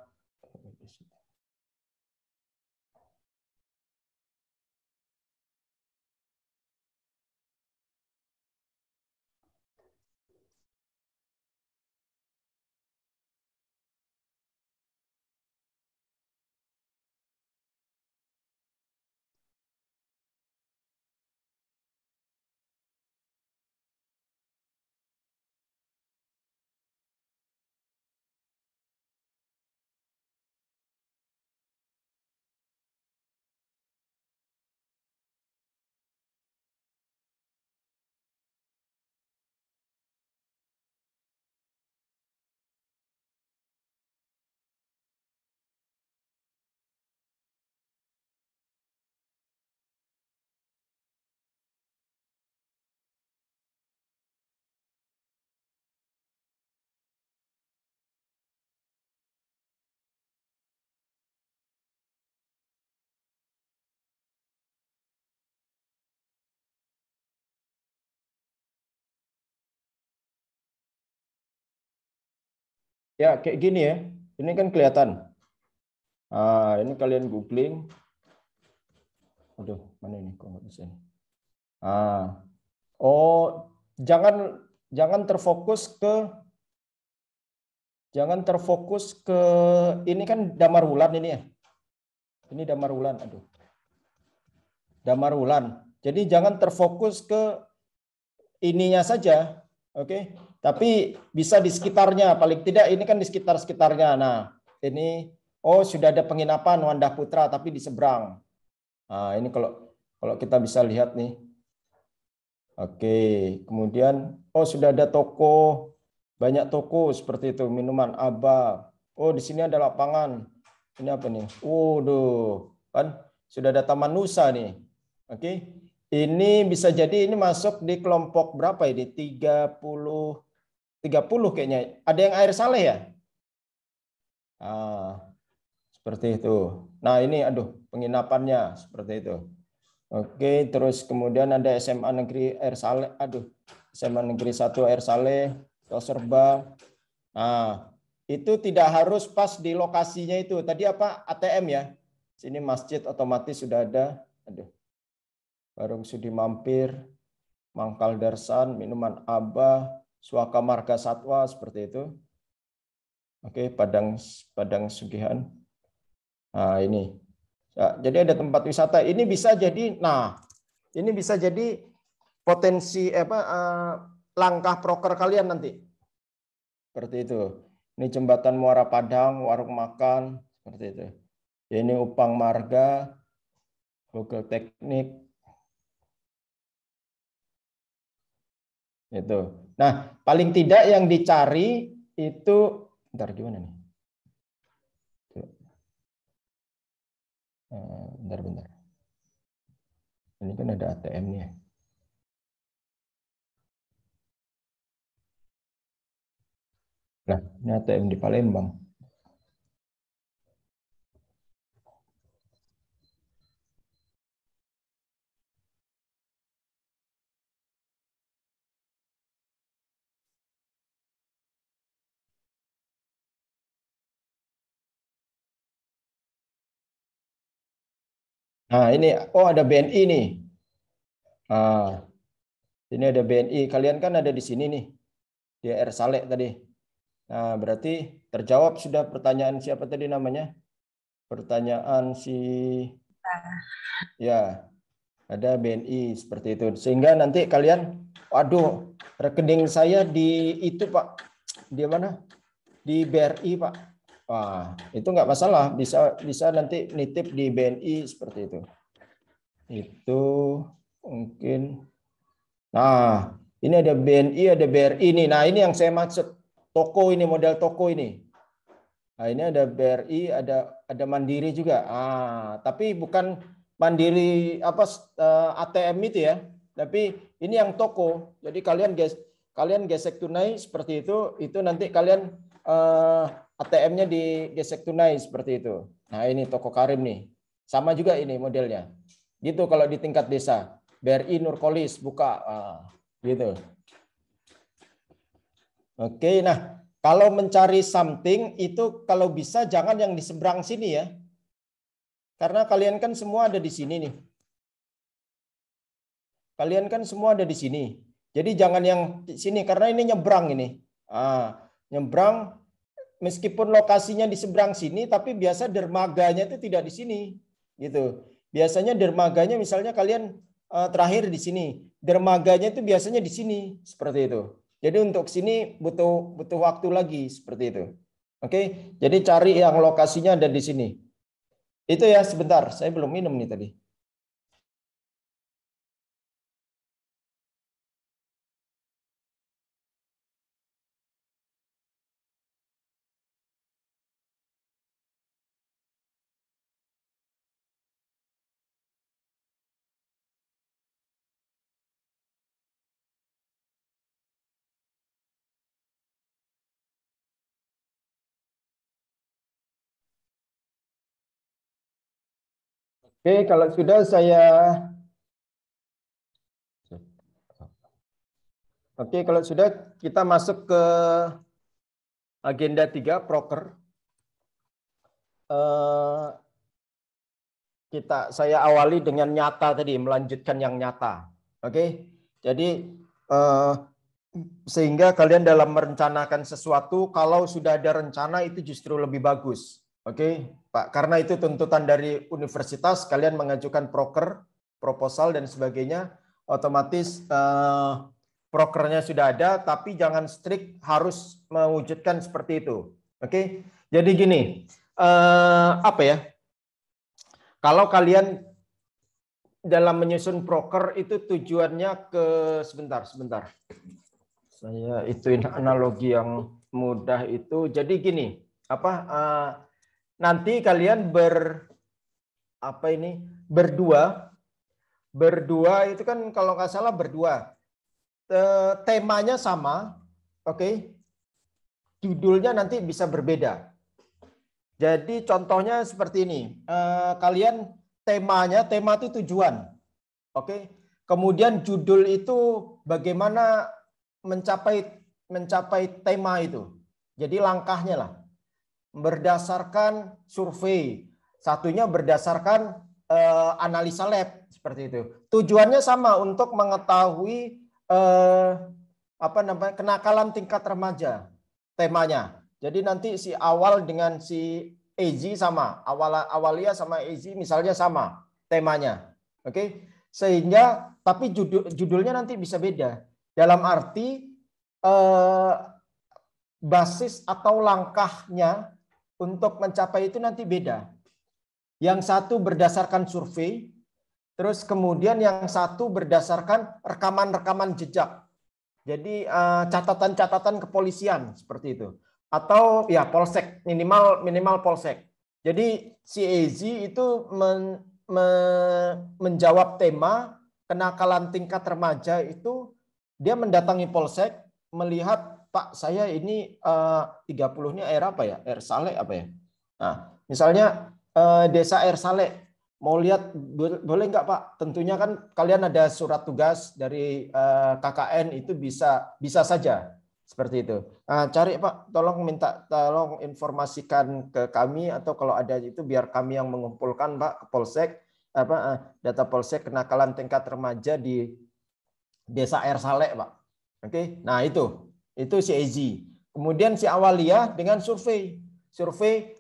ya kayak gini ya. Ini kan kelihatan. Nah, ini kalian googling. Aduh, mana ini? Kok nggak bisa ini? Jangan terfokus ke ini kan damar wulan ini ya. Ini damar wulan. Aduh. Damar wulan. Jadi jangan terfokus ke ininya saja. Oke. Tapi bisa di sekitarnya, paling tidak ini kan di sekitar-sekitarnya. Nah, ini sudah ada penginapan Wandah Putra tapi di seberang. Nah, ini kalau kita bisa lihat nih. Oke, kemudian sudah ada toko, banyak toko seperti itu, minuman Aba. Di sini ada lapangan. Ini apa nih? Waduh, kan sudah ada Taman Nusa nih. Oke. Ini bisa jadi ini masuk di kelompok berapa ini? 30 kayaknya. Ada yang air saleh ya? Seperti itu. Nah, ini penginapannya seperti itu. Oke, terus kemudian ada SMA Negeri Air Saleh. SMA Negeri 1 Air Saleh, Toserba. Nah, itu tidak harus pas di lokasinya itu. Tadi apa? ATM ya. Sini masjid otomatis sudah ada. Warung Sudi Mampir, Mangkal Darsan, minuman Aba, Suaka Marga Satwa seperti itu. Oke, Padang Sugihan. Nah, ini. Jadi ada tempat wisata. Ini bisa jadi potensi langkah proker kalian nanti. Seperti itu. Ini jembatan Muara Padang, warung makan seperti itu. Ini Upang Marga, Google Teknik. Itu. Nah, paling tidak yang dicari itu bentar gimana nih? Bentar. Ini kan ada ATM-nya. Nah, ini ATM di Palembang. Nah, ini ada BNI nih. Nah, ini ada BNI. Kalian kan ada di sini nih. Di Air Saleh tadi. Nah, berarti terjawab sudah pertanyaan siapa tadi namanya? Pertanyaan ya, ada BNI seperti itu. Sehingga nanti kalian, waduh, rekening saya di itu Pak. Di mana? Di BRI Pak. Wah, itu nggak masalah, bisa nanti nitip di BNI seperti itu. Itu mungkin. Nah, ini ada BNI, ada BRI nih. Nah, ini yang saya maksud, toko ini, model toko ini. Nah, ini ada BRI, ada Mandiri juga. Tapi bukan Mandiri apa ATM itu ya. Tapi ini yang toko. Jadi kalian gesek tunai seperti itu nanti kalian ATM-nya digesek tunai seperti itu. Nah, ini toko Karim nih. Sama juga ini modelnya. Gitu kalau di tingkat desa. BRI Nurkolis buka gitu. Oke, nah kalau mencari something itu kalau bisa jangan yang di seberang sini ya. Karena kalian kan semua ada di sini nih. Kalian kan semua ada di sini. Jadi jangan yang di sini karena ini nyebrang ini. Nyebrang meskipun lokasinya di seberang sini tapi biasa dermaganya itu tidak di sini gitu. Biasanya dermaganya misalnya kalian terakhir di sini. Dermaganya itu biasanya di sini seperti itu. Jadi untuk sini butuh waktu lagi seperti itu. Oke, jadi cari yang lokasinya ada di sini. Itu ya sebentar, saya belum minum nih tadi. Oke, kalau sudah kalau sudah kita masuk ke agenda 3 proker. Saya awali dengan nyata tadi, melanjutkan yang nyata. Oke. Jadi sehingga kalian dalam merencanakan sesuatu kalau sudah ada rencana itu justru lebih bagus. Oke, Pak. Karena itu tuntutan dari universitas, kalian mengajukan proker, proposal dan sebagainya, otomatis prokernya sudah ada, tapi jangan strict harus mewujudkan seperti itu. Oke, jadi gini, apa ya? Kalau kalian dalam menyusun proker itu tujuannya ke sebentar. Saya ituin analogi yang mudah itu. Jadi gini, nanti kalian berdua itu kan kalau nggak salah berdua. Temanya sama, oke. Judulnya nanti bisa berbeda. Jadi contohnya seperti ini. Kalian tema itu tujuan. Oke. Kemudian judul itu bagaimana mencapai tema itu. Jadi langkahnya lah. Berdasarkan survei. Satunya berdasarkan analisa lab seperti itu. Tujuannya sama untuk mengetahui kenakalan tingkat remaja temanya. Jadi nanti si awal dengan si AZ sama, awalia sama AZ misalnya sama temanya. Oke. Sehingga tapi judulnya nanti bisa beda. Dalam arti basis atau langkahnya untuk mencapai itu nanti beda. Yang satu berdasarkan survei, terus kemudian yang satu berdasarkan rekaman-rekaman jejak. Jadi catatan-catatan kepolisian seperti itu. Atau ya polsek, minimal polsek. Jadi si AZ itu menjawab tema kenakalan tingkat remaja itu, dia mendatangi polsek, melihat Pak saya ini 30-nya air apa ya? Air Saleh apa ya? Nah, misalnya desa Air Saleh, mau lihat boleh nggak Pak? Tentunya kan kalian ada surat tugas dari KKN itu bisa saja seperti itu. Cari Pak, tolong informasikan ke kami atau kalau ada itu biar kami yang mengumpulkan Pak ke polsek data polsek kenakalan tingkat remaja di desa Air Saleh Pak. Oke, nah itu si AZ. Kemudian si awalia dengan survei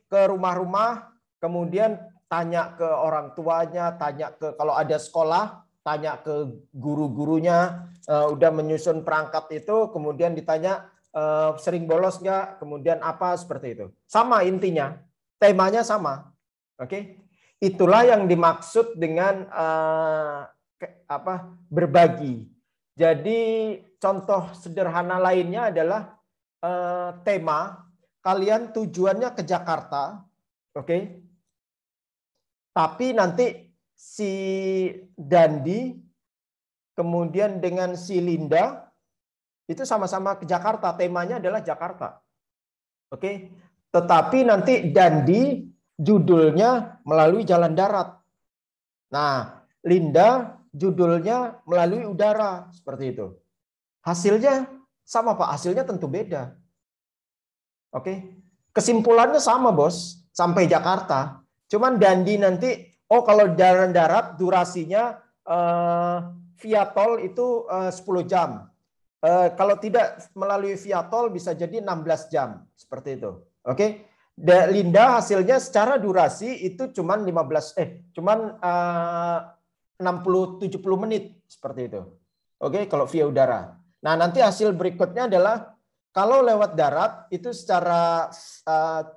ke rumah-rumah, kemudian tanya ke orang tuanya, tanya ke kalau ada sekolah, tanya ke guru-gurunya, udah menyusun perangkat itu, kemudian ditanya sering bolos nggak, kemudian apa seperti itu. Sama intinya, temanya sama. Oke, itulah yang dimaksud dengan berbagi. Jadi contoh sederhana lainnya adalah tema kalian tujuannya ke Jakarta, oke? Tapi nanti si Dandi kemudian dengan si Linda itu sama-sama ke Jakarta, temanya adalah Jakarta. Oke. Tetapi nanti Dandi judulnya melalui jalan darat. Nah, Linda judulnya melalui udara, seperti itu. Hasilnya sama, Pak. Hasilnya tentu beda. Oke. Kesimpulannya sama, Bos, sampai Jakarta. Cuman Dandi nanti, kalau jalan darat durasinya via tol itu 10 jam. Kalau tidak melalui via tol bisa jadi 16 jam, seperti itu. Oke. Linda hasilnya secara durasi itu cuman 60-70 menit, seperti itu. Oke, kalau via udara. Nah, nanti hasil berikutnya adalah kalau lewat darat itu secara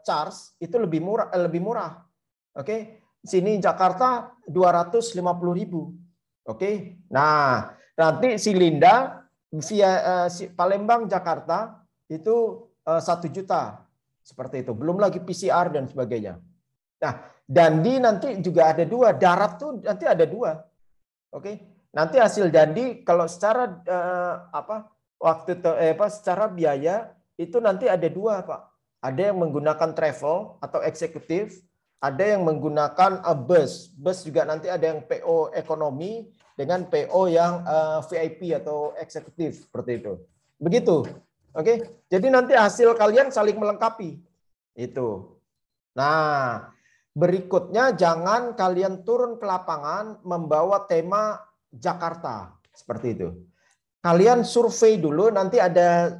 charge itu lebih murah. Oke. Sini Jakarta 250.000. Oke. Nah, nanti si Linda via Palembang Jakarta itu 1 juta. Seperti itu. Belum lagi PCR dan sebagainya. Nah, Dandi nanti juga ada 2. Darat tuh nanti ada 2. Oke. Nanti hasil Dandi kalau secara secara biaya itu nanti ada 2, Pak. Ada yang menggunakan travel atau eksekutif, ada yang menggunakan bus. Bus juga nanti ada yang PO ekonomi dengan PO yang VIP atau eksekutif, seperti itu. Begitu. Oke. Jadi nanti hasil kalian saling melengkapi. Itu. Nah, berikutnya jangan kalian turun ke lapangan membawa tema Jakarta, seperti itu. Kalian survei dulu, nanti ada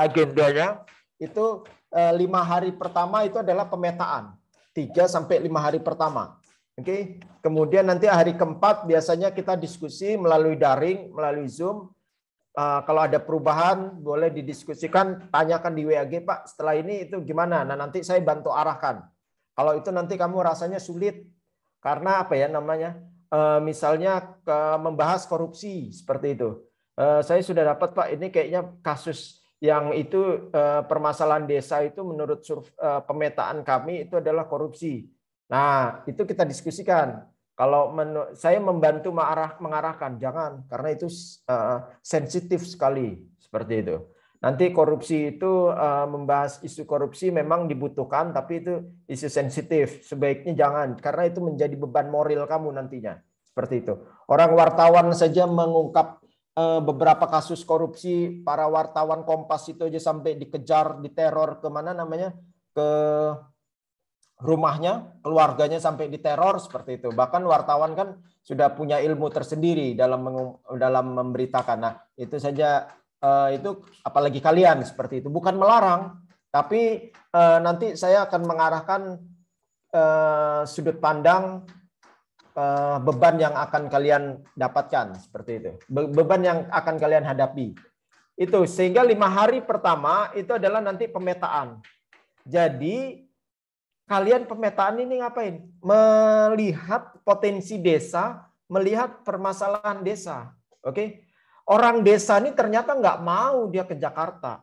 agendanya. Itu 5 hari pertama itu adalah pemetaan. 3-5 hari pertama. Oke. Kemudian nanti hari keempat biasanya kita diskusi melalui daring, melalui Zoom. Kalau ada perubahan boleh didiskusikan, tanyakan di WAG, Pak, setelah ini itu gimana? Nah, nanti saya bantu arahkan. Kalau itu nanti kamu rasanya sulit karena misalnya membahas korupsi, seperti itu. Saya sudah dapat, Pak, ini kayaknya kasus yang itu permasalahan desa itu menurut pemetaan kami itu adalah korupsi. Nah, itu kita diskusikan. Kalau saya membantu mengarahkan, jangan, karena itu sensitif sekali, seperti itu. Nanti korupsi itu membahas isu korupsi memang dibutuhkan, tapi itu isu sensitif. Sebaiknya jangan, karena itu menjadi beban moral kamu nantinya, seperti itu. Orang wartawan saja mengungkap beberapa kasus korupsi, para wartawan Kompas itu aja sampai dikejar, diteror ke rumahnya, keluarganya sampai diteror, seperti itu. Bahkan wartawan kan sudah punya ilmu tersendiri dalam memberitakan. Nah, itu saja, itu apalagi kalian, seperti itu. Bukan melarang, tapi nanti saya akan mengarahkan sudut pandang beban yang akan kalian dapatkan, seperti itu. Beban yang akan kalian hadapi. Itu sehingga 5 hari pertama itu adalah nanti pemetaan. Jadi kalian pemetaan ini ngapain? Melihat potensi desa, melihat permasalahan desa. Oke, orang desa ini ternyata nggak mau dia ke Jakarta.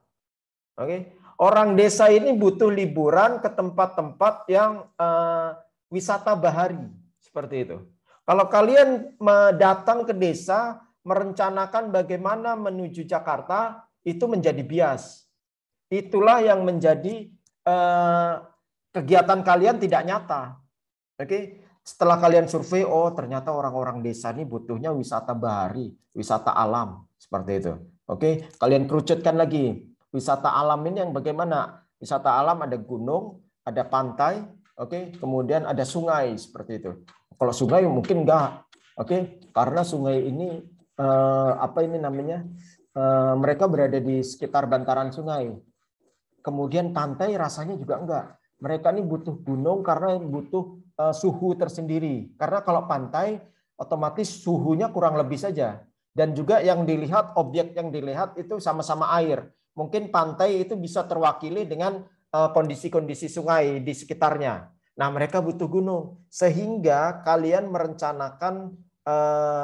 Oke, orang desa ini butuh liburan ke tempat-tempat yang wisata bahari, seperti itu. Kalau kalian datang ke desa, merencanakan bagaimana menuju Jakarta, itu menjadi bias. Itulah yang menjadi kegiatan kalian tidak nyata. Oke, setelah kalian survei, ternyata orang-orang desa ini butuhnya wisata bahari, wisata alam, seperti itu. Oke, kalian kerucutkan lagi. Wisata alam ini yang bagaimana? Wisata alam ada gunung, ada pantai, oke, kemudian ada sungai, seperti itu. Kalau sungai mungkin enggak. Oke, karena sungai ini mereka berada di sekitar bantaran sungai. Kemudian pantai rasanya juga enggak. Mereka ini butuh gunung karena butuh suhu tersendiri. Karena kalau pantai otomatis suhunya kurang lebih saja. Dan juga yang dilihat, objek yang dilihat itu sama-sama air. mungkin pantai itu bisa terwakili dengan kondisi-kondisi sungai di sekitarnya. Nah, mereka butuh gunung. Sehingga kalian merencanakan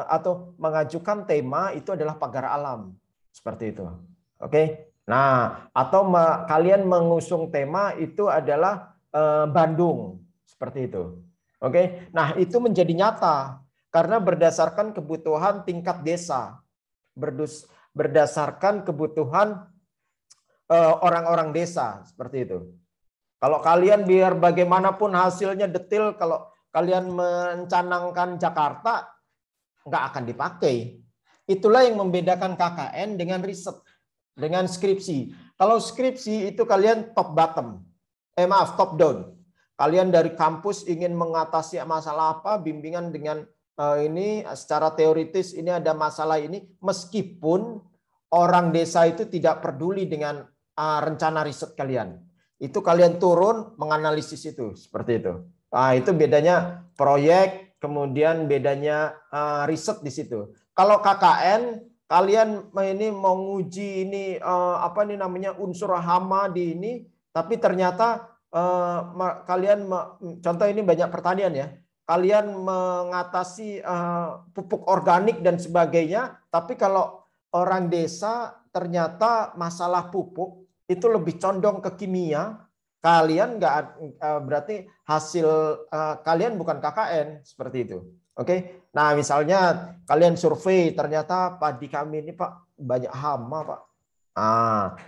atau mengajukan tema itu adalah pagar alam. Seperti itu. Oke. Nah, atau kalian mengusung tema itu adalah Bandung. Seperti itu. Oke. Nah, itu menjadi nyata. Karena berdasarkan kebutuhan tingkat desa. Berdasarkan kebutuhan orang-orang desa. Seperti itu. Kalau kalian biar bagaimanapun hasilnya detail, kalau kalian mencanangkan Jakarta, nggak akan dipakai. Itulah yang membedakan KKN dengan riset, dengan skripsi. Kalau skripsi itu kalian top down. Kalian dari kampus ingin mengatasi masalah apa, bimbingan dengan ini secara teoritis ini ada masalah ini, meskipun orang desa itu tidak peduli dengan rencana riset kalian. Itu kalian turun menganalisis itu, seperti itu. Nah, itu bedanya proyek, kemudian bedanya riset di situ. Kalau KKN, kalian ini mau nguji ini apa nih namanya unsur hama di ini, tapi ternyata kalian contoh ini banyak pertanian ya. Kalian mengatasi pupuk organik dan sebagainya, tapi kalau orang desa ternyata masalah pupuk itu lebih condong ke kimia, kalian nggak berarti hasil kalian bukan KKN seperti itu. Oke. Nah, misalnya kalian survei ternyata padi kami ini Pak banyak hama, Pak.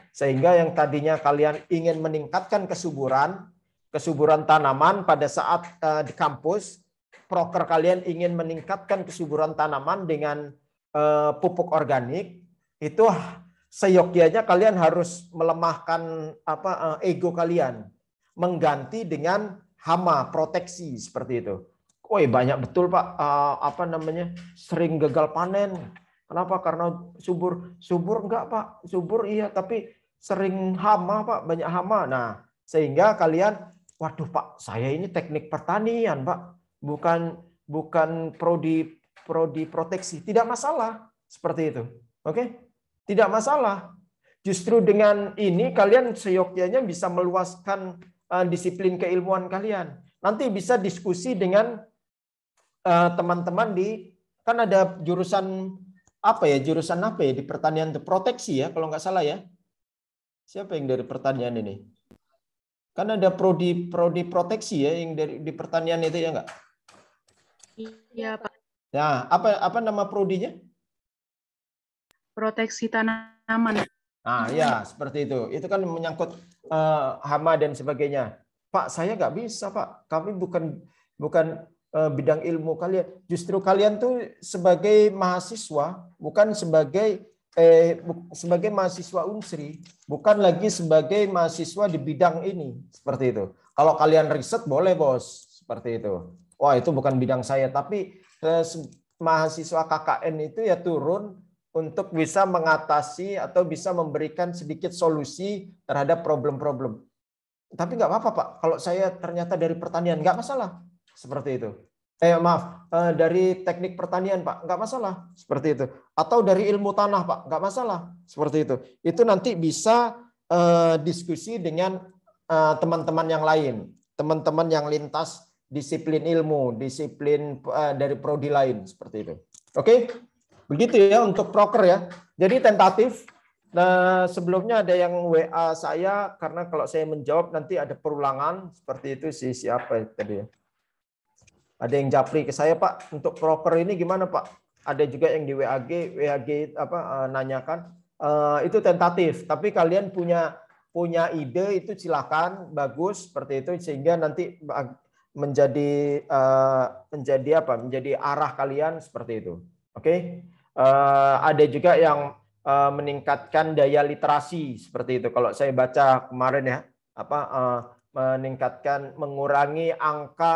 Sehingga yang tadinya kalian ingin meningkatkan kesuburan tanaman pada saat di kampus, proker kalian ingin meningkatkan kesuburan tanaman dengan pupuk organik, itu seyogyanya kalian harus melemahkan ego kalian, mengganti dengan hama proteksi seperti itu. Woi, banyak betul Pak sering gagal panen. Kenapa? Karena subur enggak Pak? Subur iya, tapi sering hama Pak, banyak hama. Nah, sehingga kalian, waduh Pak, saya ini teknik pertanian Pak, bukan prodi proteksi. Tidak masalah seperti itu. Oke? Tidak masalah. Justru dengan ini kalian seyogyanya bisa meluaskan disiplin keilmuan kalian. Nanti bisa diskusi dengan teman-teman kan ada jurusan apa ya di pertanian itu proteksi ya kalau nggak salah ya. Siapa yang dari pertanian ini? Kan ada prodi proteksi ya yang di pertanian itu ya nggak? Iya Pak. Nah, apa nama prodinya? Proteksi tanaman. Nah, ya seperti itu. Itu kan menyangkut hama dan sebagainya. Pak, saya nggak bisa, Pak. Kami bukan bidang ilmu kalian. Justru kalian tuh sebagai mahasiswa, bukan sebagai mahasiswa unsri, bukan lagi sebagai mahasiswa di bidang ini. Seperti itu. Kalau kalian riset boleh, Bos. Seperti itu. Wah, itu bukan bidang saya. Tapi mahasiswa KKN itu ya turun untuk bisa mengatasi atau bisa memberikan sedikit solusi terhadap problem-problem. Tapi nggak apa-apa Pak, kalau saya ternyata dari pertanian, nggak masalah. Seperti itu. Dari teknik pertanian Pak, nggak masalah. Seperti itu. Atau dari ilmu tanah Pak, nggak masalah. Seperti itu. Itu nanti bisa diskusi dengan teman-teman yang lain. Teman-teman yang lintas disiplin ilmu, disiplin dari prodi lain. Seperti itu. Oke? Begitu ya untuk proker ya. Jadi tentatif. Nah, sebelumnya ada yang WA saya karena kalau saya menjawab nanti ada perulangan seperti itu siapa tadi ya. Ada yang japri ke saya Pak untuk proker ini gimana Pak? Ada juga yang di WAG nanyakan. Itu tentatif. Tapi kalian punya ide itu silakan bagus seperti itu sehingga nanti menjadi arah kalian seperti itu. Oke? Ada juga yang meningkatkan daya literasi seperti itu. Kalau saya baca kemarin ya, mengurangi angka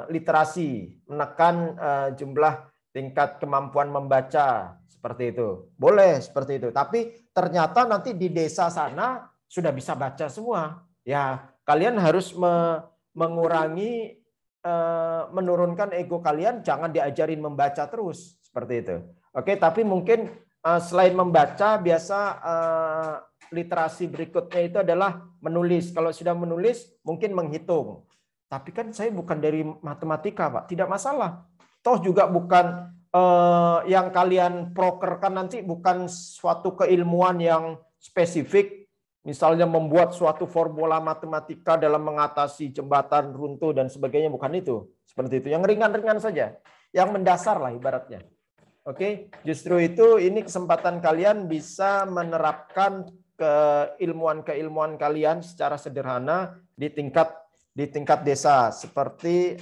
literasi, menekan jumlah tingkat kemampuan membaca seperti itu. Boleh seperti itu. Tapi ternyata nanti di desa sana sudah bisa baca semua. Ya, kalian harus menurunkan ego kalian, jangan diajarin membaca terus seperti itu. Oke, tapi mungkin selain membaca, biasa literasi berikutnya itu adalah menulis. Kalau sudah menulis, mungkin menghitung. Tapi kan saya bukan dari matematika, Pak. Tidak masalah. Toh juga bukan yang kalian prokerkan nanti bukan suatu keilmuan yang spesifik. Misalnya membuat suatu formula matematika dalam mengatasi jembatan runtuh dan sebagainya. Bukan itu. Seperti itu. Yang ringan-ringan saja. Yang mendasar lah ibaratnya. Oke, justru itu ini kesempatan kalian bisa menerapkan keilmuan-keilmuan kalian secara sederhana di tingkat desa, seperti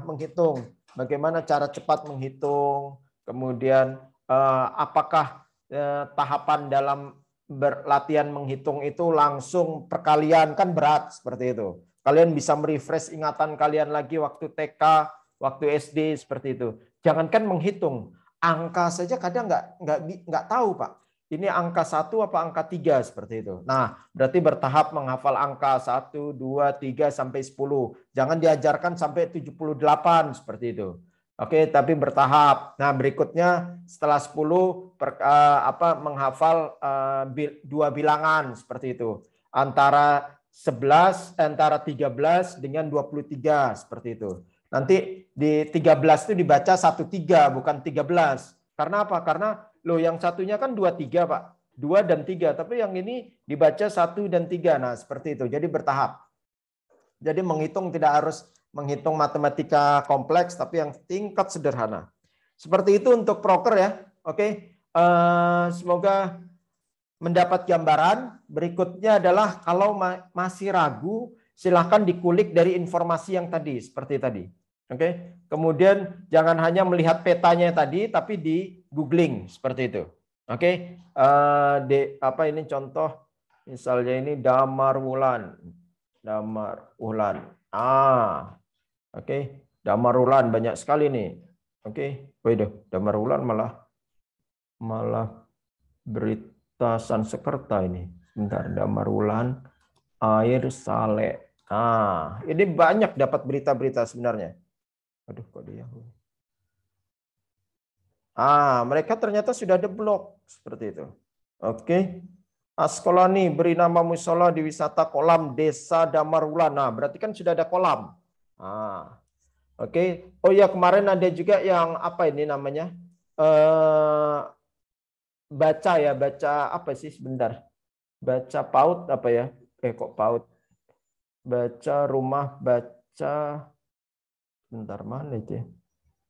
menghitung, bagaimana cara cepat menghitung, kemudian apakah tahapan dalam berlatihan menghitung itu langsung perkalian, kan berat seperti itu. Kalian bisa merefresh ingatan kalian lagi waktu TK, waktu SD seperti itu. Jangankan menghitung, angka saja kadang nggak tahu, Pak. Ini angka 1 apa angka 3 seperti itu. Nah, berarti bertahap menghafal angka 1, 2, 3 sampai 10. Jangan diajarkan sampai 78 seperti itu. Oke, tapi bertahap. Nah, berikutnya setelah 10 menghafal 2 bilangan seperti itu. Antara 13 dengan 23 seperti itu. Nanti di 13 itu dibaca 13 bukan 13. Karena apa? Karena yang satunya kan 23, Pak. 2 dan 3, tapi yang ini dibaca 1 dan 3. Nah, seperti itu. Jadi bertahap. Jadi menghitung tidak harus menghitung matematika kompleks, tapi yang tingkat sederhana. Seperti itu untuk proker ya. Oke. Semoga mendapat gambaran. Berikutnya adalah kalau masih ragu, silahkan dikulik dari informasi yang tadi, seperti tadi. Oke. Kemudian jangan hanya melihat petanya tadi, tapi di googling seperti itu. Oke. Ini contoh, misalnya ini Damar Wulan. Oke. Damar Wulan banyak sekali nih. Oke. Waduh, Damar Wulan malah berita Sansekerta ini. Bentar, Damar Wulan air Saleh. Ini banyak dapat berita-berita sebenarnya. Aduh, kok dia. Mereka ternyata sudah ada blog seperti itu. Oke. Askolani beri nama musola di wisata kolam Desa Damar Wulan. Nah, berarti kan sudah ada kolam. Oke. Oh ya, kemarin ada juga yang apa ini namanya? Baca apa sih sebentar? Baca PAUD apa ya? Kok PAUD? Baca rumah baca. Bentar, mana itu ya?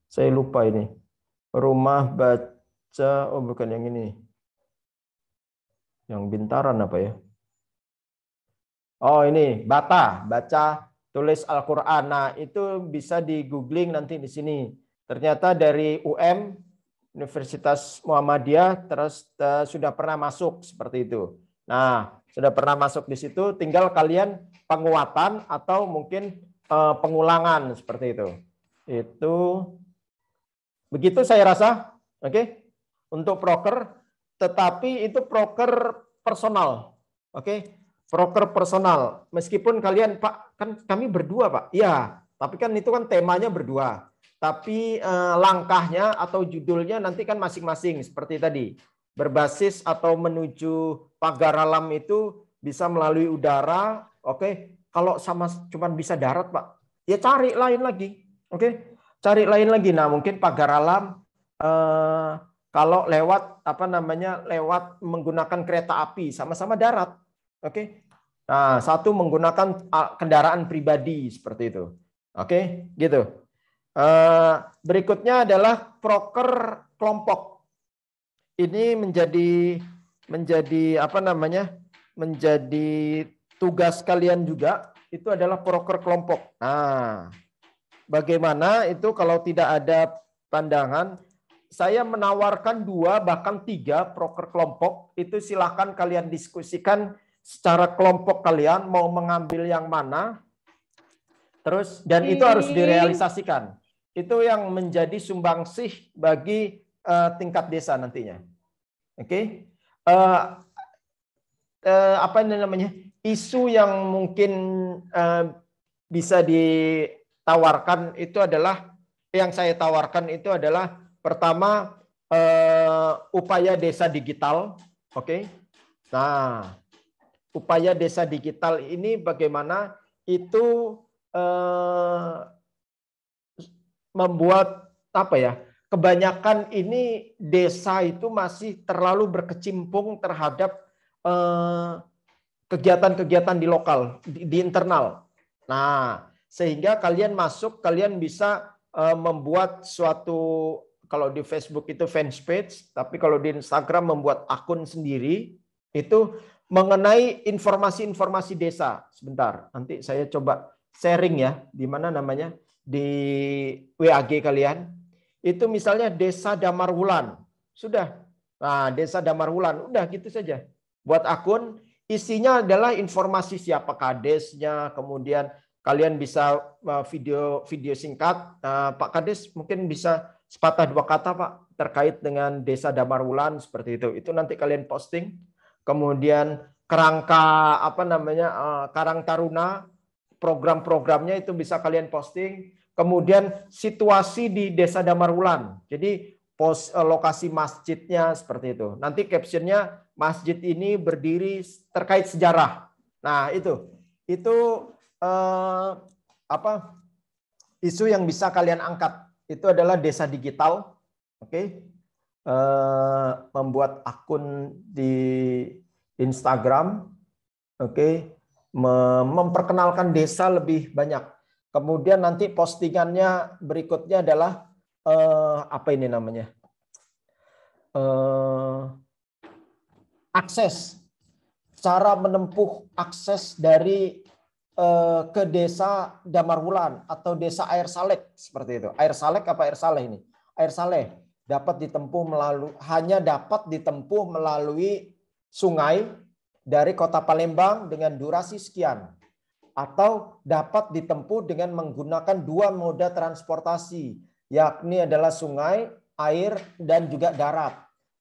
Saya lupa ini. Rumah baca, oh bukan yang ini. Yang Bintaran apa ya? Oh ini, baca tulis Al-Quran. Nah itu bisa di googling nanti di sini. Ternyata dari Universitas Muhammadiyah terus sudah pernah masuk seperti itu. Nah sudah pernah masuk di situ, tinggal kalian penguatan atau mungkin pengulangan seperti itu. Itu begitu saya rasa. Oke. Untuk proker, tetapi itu proker personal. Oke. Proker personal. Meskipun kalian, Pak, kan kami berdua, Pak. Iya, tapi kan itu kan temanya berdua. Tapi langkahnya atau judulnya nanti kan masing-masing seperti tadi. Berbasis atau menuju pagar alam itu bisa melalui udara. Oke. Kalau cuman bisa darat, Pak, ya cari lain lagi. Oke. Cari lain lagi. Nah, mungkin pagar alam kalau lewat lewat menggunakan kereta api sama-sama darat. Oke. Nah, satu menggunakan kendaraan pribadi seperti itu. Oke, gitu. Berikutnya adalah proker kelompok. Ini menjadi tugas kalian juga, itu adalah proker kelompok. Nah, bagaimana itu kalau tidak ada pandangan, saya menawarkan 2 bahkan 3 proker kelompok, itu silahkan kalian diskusikan secara kelompok kalian mau mengambil yang mana, terus dan itu harus direalisasikan. Itu yang menjadi sumbangsih bagi tingkat desa nantinya. Oke. Isu yang mungkin bisa ditawarkan itu adalah, yang saya tawarkan itu adalah pertama upaya desa digital. Oke. Nah, upaya desa digital ini bagaimana itu membuat apa ya? Kebanyakan ini desa itu masih terlalu berkecimpung terhadap kegiatan-kegiatan di lokal, di internal. Nah, sehingga kalian masuk, kalian bisa membuat suatu, kalau di Facebook itu fans page, tapi kalau di Instagram membuat akun sendiri, itu mengenai informasi-informasi desa. Sebentar, nanti saya coba sharing ya, di mana namanya, di WAG kalian. Itu misalnya Desa Damarwulan. Sudah. Nah, Desa Damarwulan, udah gitu saja. Buat akun, isinya adalah informasi siapa kadesnya, kemudian kalian bisa video singkat. Pak Kades mungkin bisa sepatah dua kata Pak terkait dengan Desa Damarwulan seperti itu. Itu nanti kalian posting. Kemudian kerangka apa namanya Karang Taruna, program-programnya itu bisa kalian posting. Kemudian situasi di Desa Damarwulan. Jadi lokasi masjidnya seperti itu. Nanti captionnya masjid ini berdiri terkait sejarah. Nah itu isu yang bisa kalian angkat. Itu adalah desa digital. Oke. Membuat akun di Instagram. Oke. Memperkenalkan desa lebih banyak. Kemudian nanti postingannya berikutnya adalah apa ini namanya? Akses. Cara menempuh akses dari ke Desa Damarwulan atau Desa Air Saleh seperti itu. Air Saleh apa Air Saleh ini? Air Saleh dapat ditempuh hanya dapat ditempuh melalui sungai dari Kota Palembang dengan durasi sekian, atau dapat ditempuh dengan menggunakan dua moda transportasi, yakni adalah sungai, air, dan juga darat.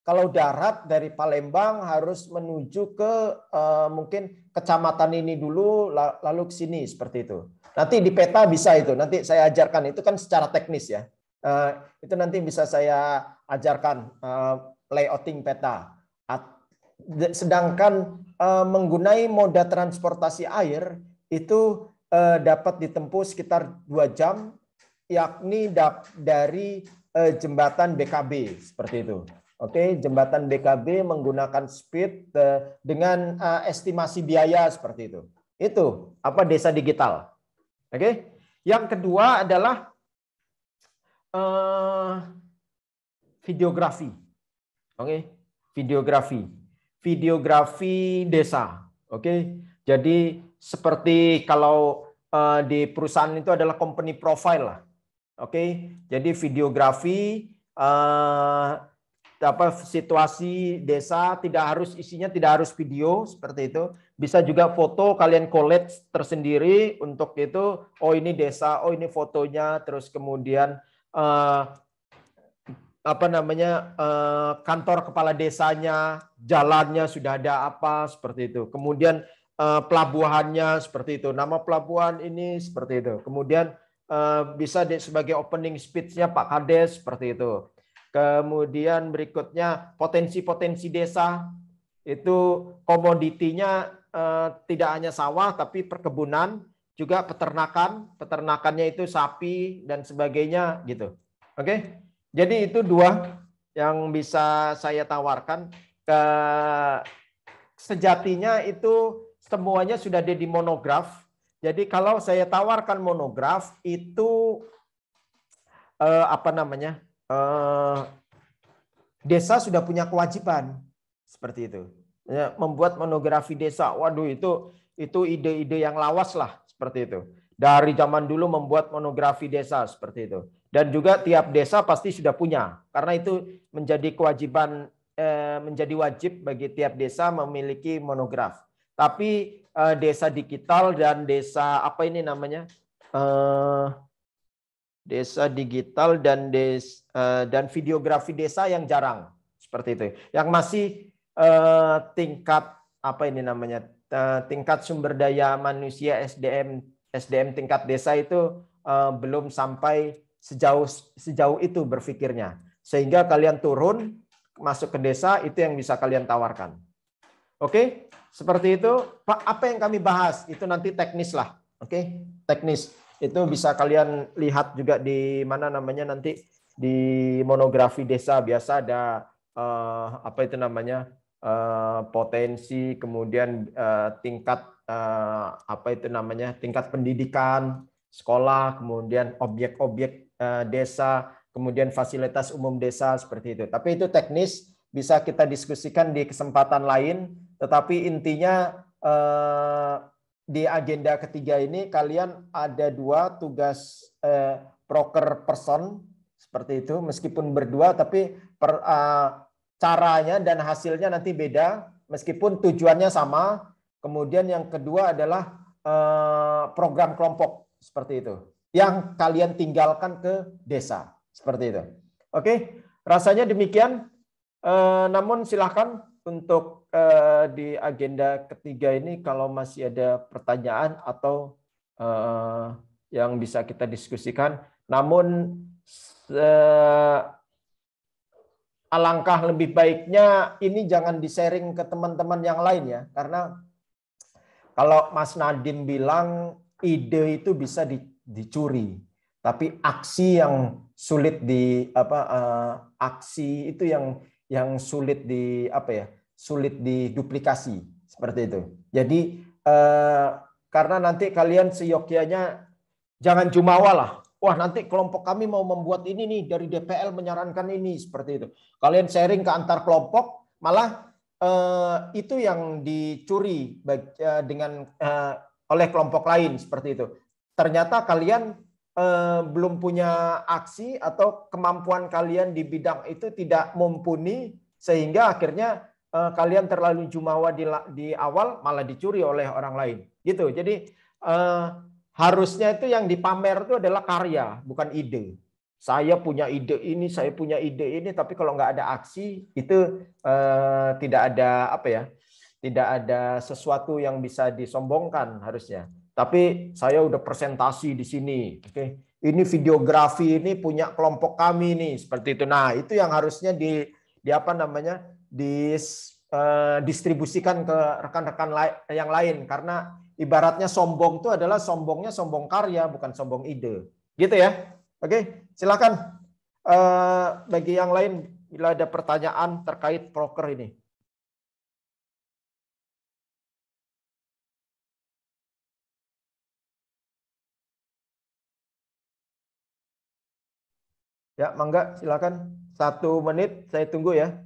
Kalau darat dari Palembang harus menuju ke mungkin kecamatan ini dulu, lalu ke sini seperti itu. Nanti di peta bisa itu, nanti saya ajarkan, itu kan secara teknis ya. Itu nanti bisa saya ajarkan layouting peta. Sedangkan menggunakan moda transportasi air itu dapat ditempuh sekitar 2 jam, yakni dari jembatan BKB seperti itu. Oke, jembatan BKB menggunakan speed dengan estimasi biaya seperti itu. Itu apa desa digital. Oke. Yang kedua adalah videografi. Oke, videografi desa. Oke. Jadi seperti kalau di perusahaan itu adalah company profile lah. Oke. Jadi videografi situasi desa isinya tidak harus video seperti itu, bisa juga foto kalian collect tersendiri untuk itu. Oh ini desa, oh ini fotonya, terus kemudian kantor kepala desanya, jalannya sudah ada apa seperti itu, kemudian pelabuhannya seperti itu, nama pelabuhan ini seperti itu, kemudian bisa sebagai opening speech-nya Pak Kades seperti itu. Kemudian berikutnya potensi-potensi desa, itu komoditinya tidak hanya sawah tapi perkebunan, juga peternakan, peternakannya itu sapi dan sebagainya gitu. Oke. Jadi itu 2 yang bisa saya tawarkan. Sejatinya itu semuanya sudah ada di monograf. Jadi kalau saya tawarkan monograf itu desa sudah punya kewajiban seperti itu, ya, membuat monografi desa. Waduh, itu ide-ide yang lawas lah seperti itu. Dari zaman dulu membuat monografi desa seperti itu. Dan juga tiap desa pasti sudah punya, karena itu menjadi kewajiban, menjadi wajib bagi tiap desa memiliki monograf. Tapi desa digital dan desa desa digital dan videografi desa yang jarang seperti itu. Yang masih tingkat tingkat sumber daya manusia SDM tingkat desa itu belum sampai sejauh itu berpikirnya. Sehingga kalian turun, masuk ke desa, itu yang bisa kalian tawarkan. Oke, seperti itu. Pak, apa yang kami bahas itu nanti teknis lah. Oke, teknis itu bisa kalian lihat juga di mana namanya nanti di monografi desa biasa ada apa itu namanya potensi, kemudian tingkat apa itu namanya tingkat pendidikan sekolah, kemudian objek-objek desa, kemudian fasilitas umum desa seperti itu. Tapi itu teknis, bisa kita diskusikan di kesempatan lain. Tetapi intinya di agenda ketiga ini kalian ada 2 tugas proker person seperti itu, meskipun berdua tapi caranya dan hasilnya nanti beda meskipun tujuannya sama. Kemudian yang kedua adalah program kelompok seperti itu yang kalian tinggalkan ke desa seperti itu. Oke, rasanya demikian. Namun silahkan untuk di agenda ketiga ini kalau masih ada pertanyaan atau yang bisa kita diskusikan. Namun alangkah lebih baiknya ini jangan di-sharing ke teman-teman yang lain ya, karena kalau Mas Nadim bilang ide itu bisa dicuri, tapi aksi yang sulit aksi itu yang sulit sulit diduplikasi seperti itu. Jadi karena nanti kalian seyogyanya jangan jumawa lah. Wah, nanti kelompok kami mau membuat ini nih, dari DPL menyarankan ini seperti itu. Kalian sharing ke antar kelompok, malah itu yang dicuri oleh kelompok lain seperti itu. Ternyata kalian belum punya aksi atau kemampuan kalian di bidang itu tidak mumpuni, sehingga akhirnya kalian terlalu jumawa di awal malah dicuri oleh orang lain. Gitu. Jadi harusnya itu yang dipamer itu adalah karya, bukan ide. Saya punya ide ini, saya punya ide ini, tapi kalau nggak ada aksi itu tidak ada tidak ada sesuatu yang bisa disombongkan harusnya. Tapi saya udah presentasi di sini, oke? Ini videografi ini punya kelompok kami nih, seperti itu. Nah, itu yang harusnya distribusikan ke rekan-rekan yang lain, karena ibaratnya sombong itu adalah sombong karya, bukan sombong ide. Gitu ya. Oke, silakan bagi yang lain bila ada pertanyaan terkait proker ini. Ya, mangga silakan. 1 menit saya tunggu ya.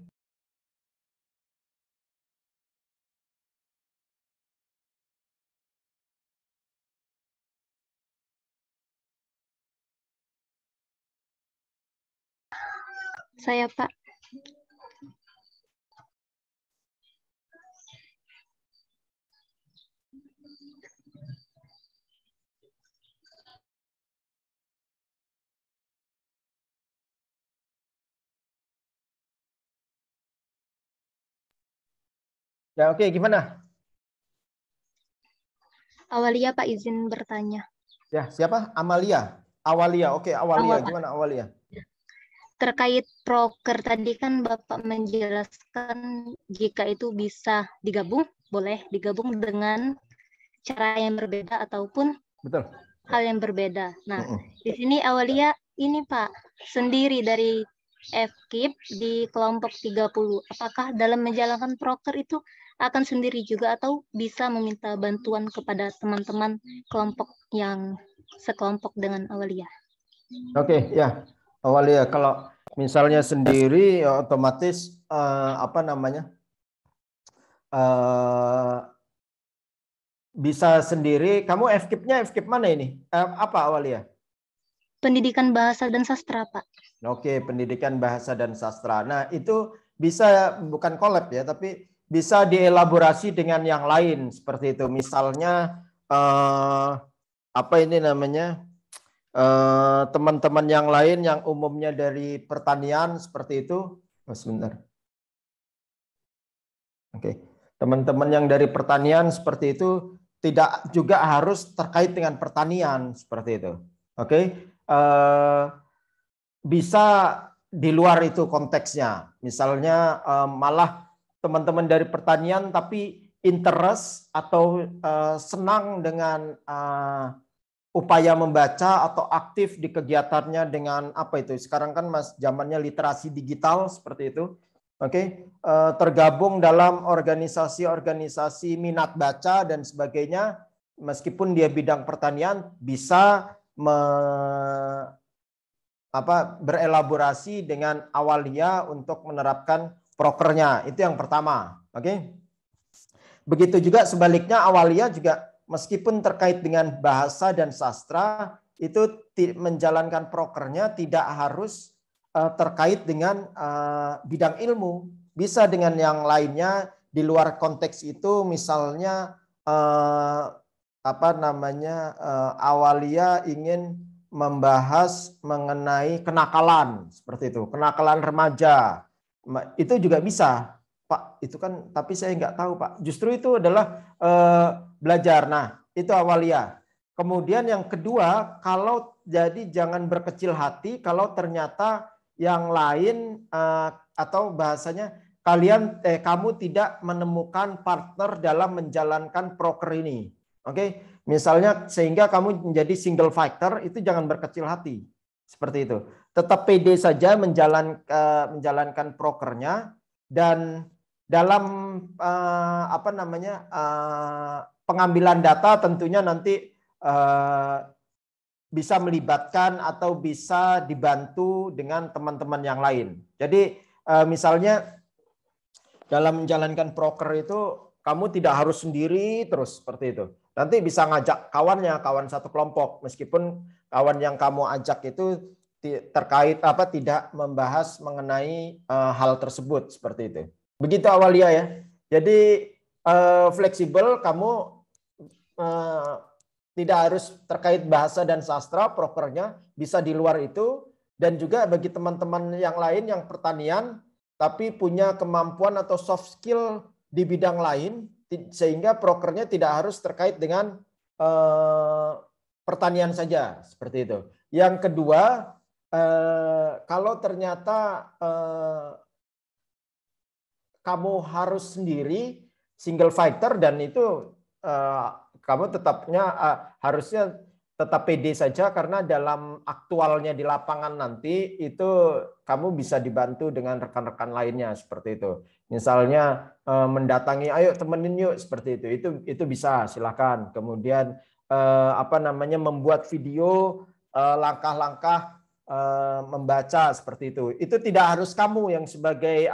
Saya, Pak. Ya, oke, gimana? Awalia, Pak, izin bertanya. Ya, siapa? Amalia. Awalia. Oke, Awalia. Gimana Awalia? Terkait proker tadi kan Bapak menjelaskan jika itu bisa digabung, boleh digabung dengan cara yang berbeda ataupun Betul. hal yang berbeda. Nah, di sini Awalia ini Pak, sendiri dari FKIP di kelompok 30. Apakah dalam menjalankan proker itu akan sendiri juga atau bisa meminta bantuan kepada teman-teman kelompok yang sekelompok dengan Awalia? Oke, ya. Awalia, kalau misalnya sendiri ya otomatis bisa sendiri. Kamu FKIP-nya FKIP mana ini? Apa Awalia? Pendidikan Bahasa dan Sastra, Pak. Oke, Pendidikan Bahasa dan Sastra. Nah, itu bisa bukan collab ya, tapi bisa dielaborasi dengan yang lain seperti itu. Misalnya teman-teman yang lain yang umumnya dari pertanian seperti itu. Oh, sebentar. Oke, teman-teman yang dari pertanian seperti itu tidak juga harus terkait dengan pertanian seperti itu. Oke, bisa di luar itu konteksnya. Misalnya malah teman-teman dari pertanian tapi interest atau senang dengan upaya membaca atau aktif di kegiatannya dengan apa itu? Sekarang kan zamannya literasi digital seperti itu. Oke, tergabung dalam organisasi-organisasi minat baca dan sebagainya, meskipun dia bidang pertanian bisa berelaborasi dengan Awalia untuk menerapkan prokernya. Itu yang pertama. Oke. Begitu juga sebaliknya Awalia juga meskipun terkait dengan bahasa dan sastra itu menjalankan prokernya tidak harus terkait dengan bidang ilmu. Bisa dengan yang lainnya di luar konteks itu, misalnya Awalia ingin membahas mengenai kenakalan seperti itu, kenakalan remaja, itu juga bisa, Pak. Itu kan, tapi saya nggak tahu, Pak. Justru itu adalah belajar. Nah, itu Awalia. Kemudian yang kedua, kalau jadi jangan berkecil hati kalau ternyata yang lain atau bahasanya kamu tidak menemukan partner dalam menjalankan proker ini. Oke, misalnya sehingga kamu menjadi single fighter, itu jangan berkecil hati. Seperti itu. Tetap pede saja menjalankan prokernya, dan dalam pengambilan data tentunya nanti bisa melibatkan atau bisa dibantu dengan teman-teman yang lain. Jadi misalnya dalam menjalankan proker itu kamu tidak harus sendiri terus seperti itu. Nanti bisa ngajak kawannya, kawan satu kelompok, meskipun kawan yang kamu ajak itu terkait tidak membahas mengenai hal tersebut seperti itu. Begitu Awalia ya. Jadi fleksibel, kamu tidak harus terkait bahasa dan sastra, prokernya bisa di luar itu. Dan juga bagi teman-teman yang lain yang pertanian, tapi punya kemampuan atau soft skill di bidang lain, sehingga prokernya tidak harus terkait dengan pertanian saja, seperti itu. Yang kedua, kalau ternyata kamu harus sendiri, single fighter, dan itu kamu harusnya tetap pede saja, karena dalam aktualnya di lapangan nanti itu kamu bisa dibantu dengan rekan-rekan lainnya seperti itu. Misalnya mendatangi, ayo temenin yuk seperti itu bisa, silakan. Kemudian membuat video langkah-langkah membaca seperti itu. Itu tidak harus kamu yang sebagai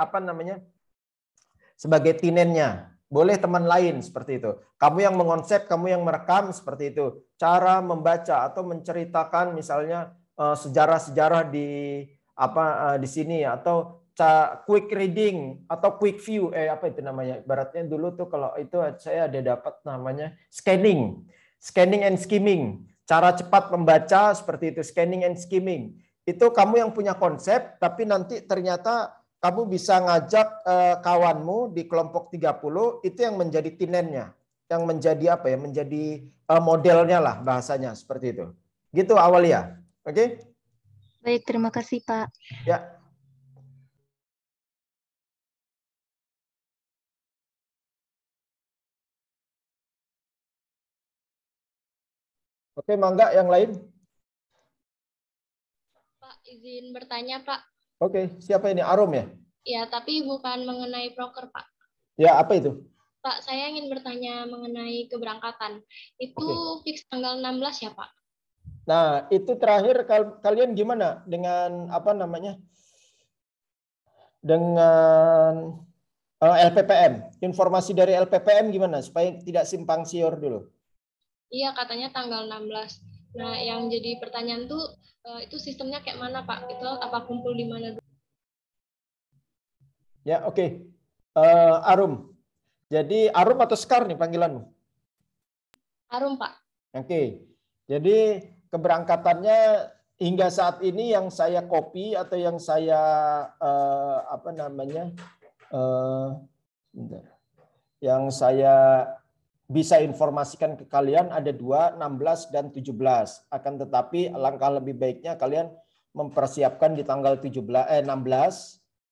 sebagai tinennya. Boleh teman lain seperti itu. Kamu yang mengonsep, kamu yang merekam seperti itu. Cara membaca atau menceritakan misalnya sejarah-sejarah di sini, atau quick reading atau quick view, itu namanya. Ibaratnya dulu tuh kalau itu saya ada dapat namanya scanning and skimming. Cara cepat membaca seperti itu, scanning and skimming. Itu kamu yang punya konsep, tapi nanti ternyata kamu bisa ngajak kawanmu di kelompok 30 itu yang menjadi tinennya, yang menjadi menjadi modelnya lah bahasanya seperti itu. Gitu Awalia. Oke? Baik, terima kasih Pak. Ya. Oke, mangga yang lain. Pak, izin bertanya Pak. Oke, siapa ini? Arum ya? Ya, tapi bukan mengenai proker, Pak. Ya, apa itu? Pak, saya ingin bertanya mengenai keberangkatan. Itu fix tanggal 16 ya, Pak? Nah, itu terakhir kalian gimana dengan dengan LPPM? Informasi dari LPPM gimana supaya tidak simpang siur dulu? Iya, katanya tanggal 16. Nah, yang jadi pertanyaan tuh itu sistemnya kayak mana, Pak? Itu apa kumpul di mana? Ya, oke. Arum. Jadi Arum atau Sekar nih panggilanmu? Arum, Pak. Oke. Jadi keberangkatannya hingga saat ini yang saya copy atau yang saya yang saya bisa informasikan ke kalian ada 2, 16 dan 17. Akan tetapi alangkah lebih baiknya kalian mempersiapkan di tanggal 16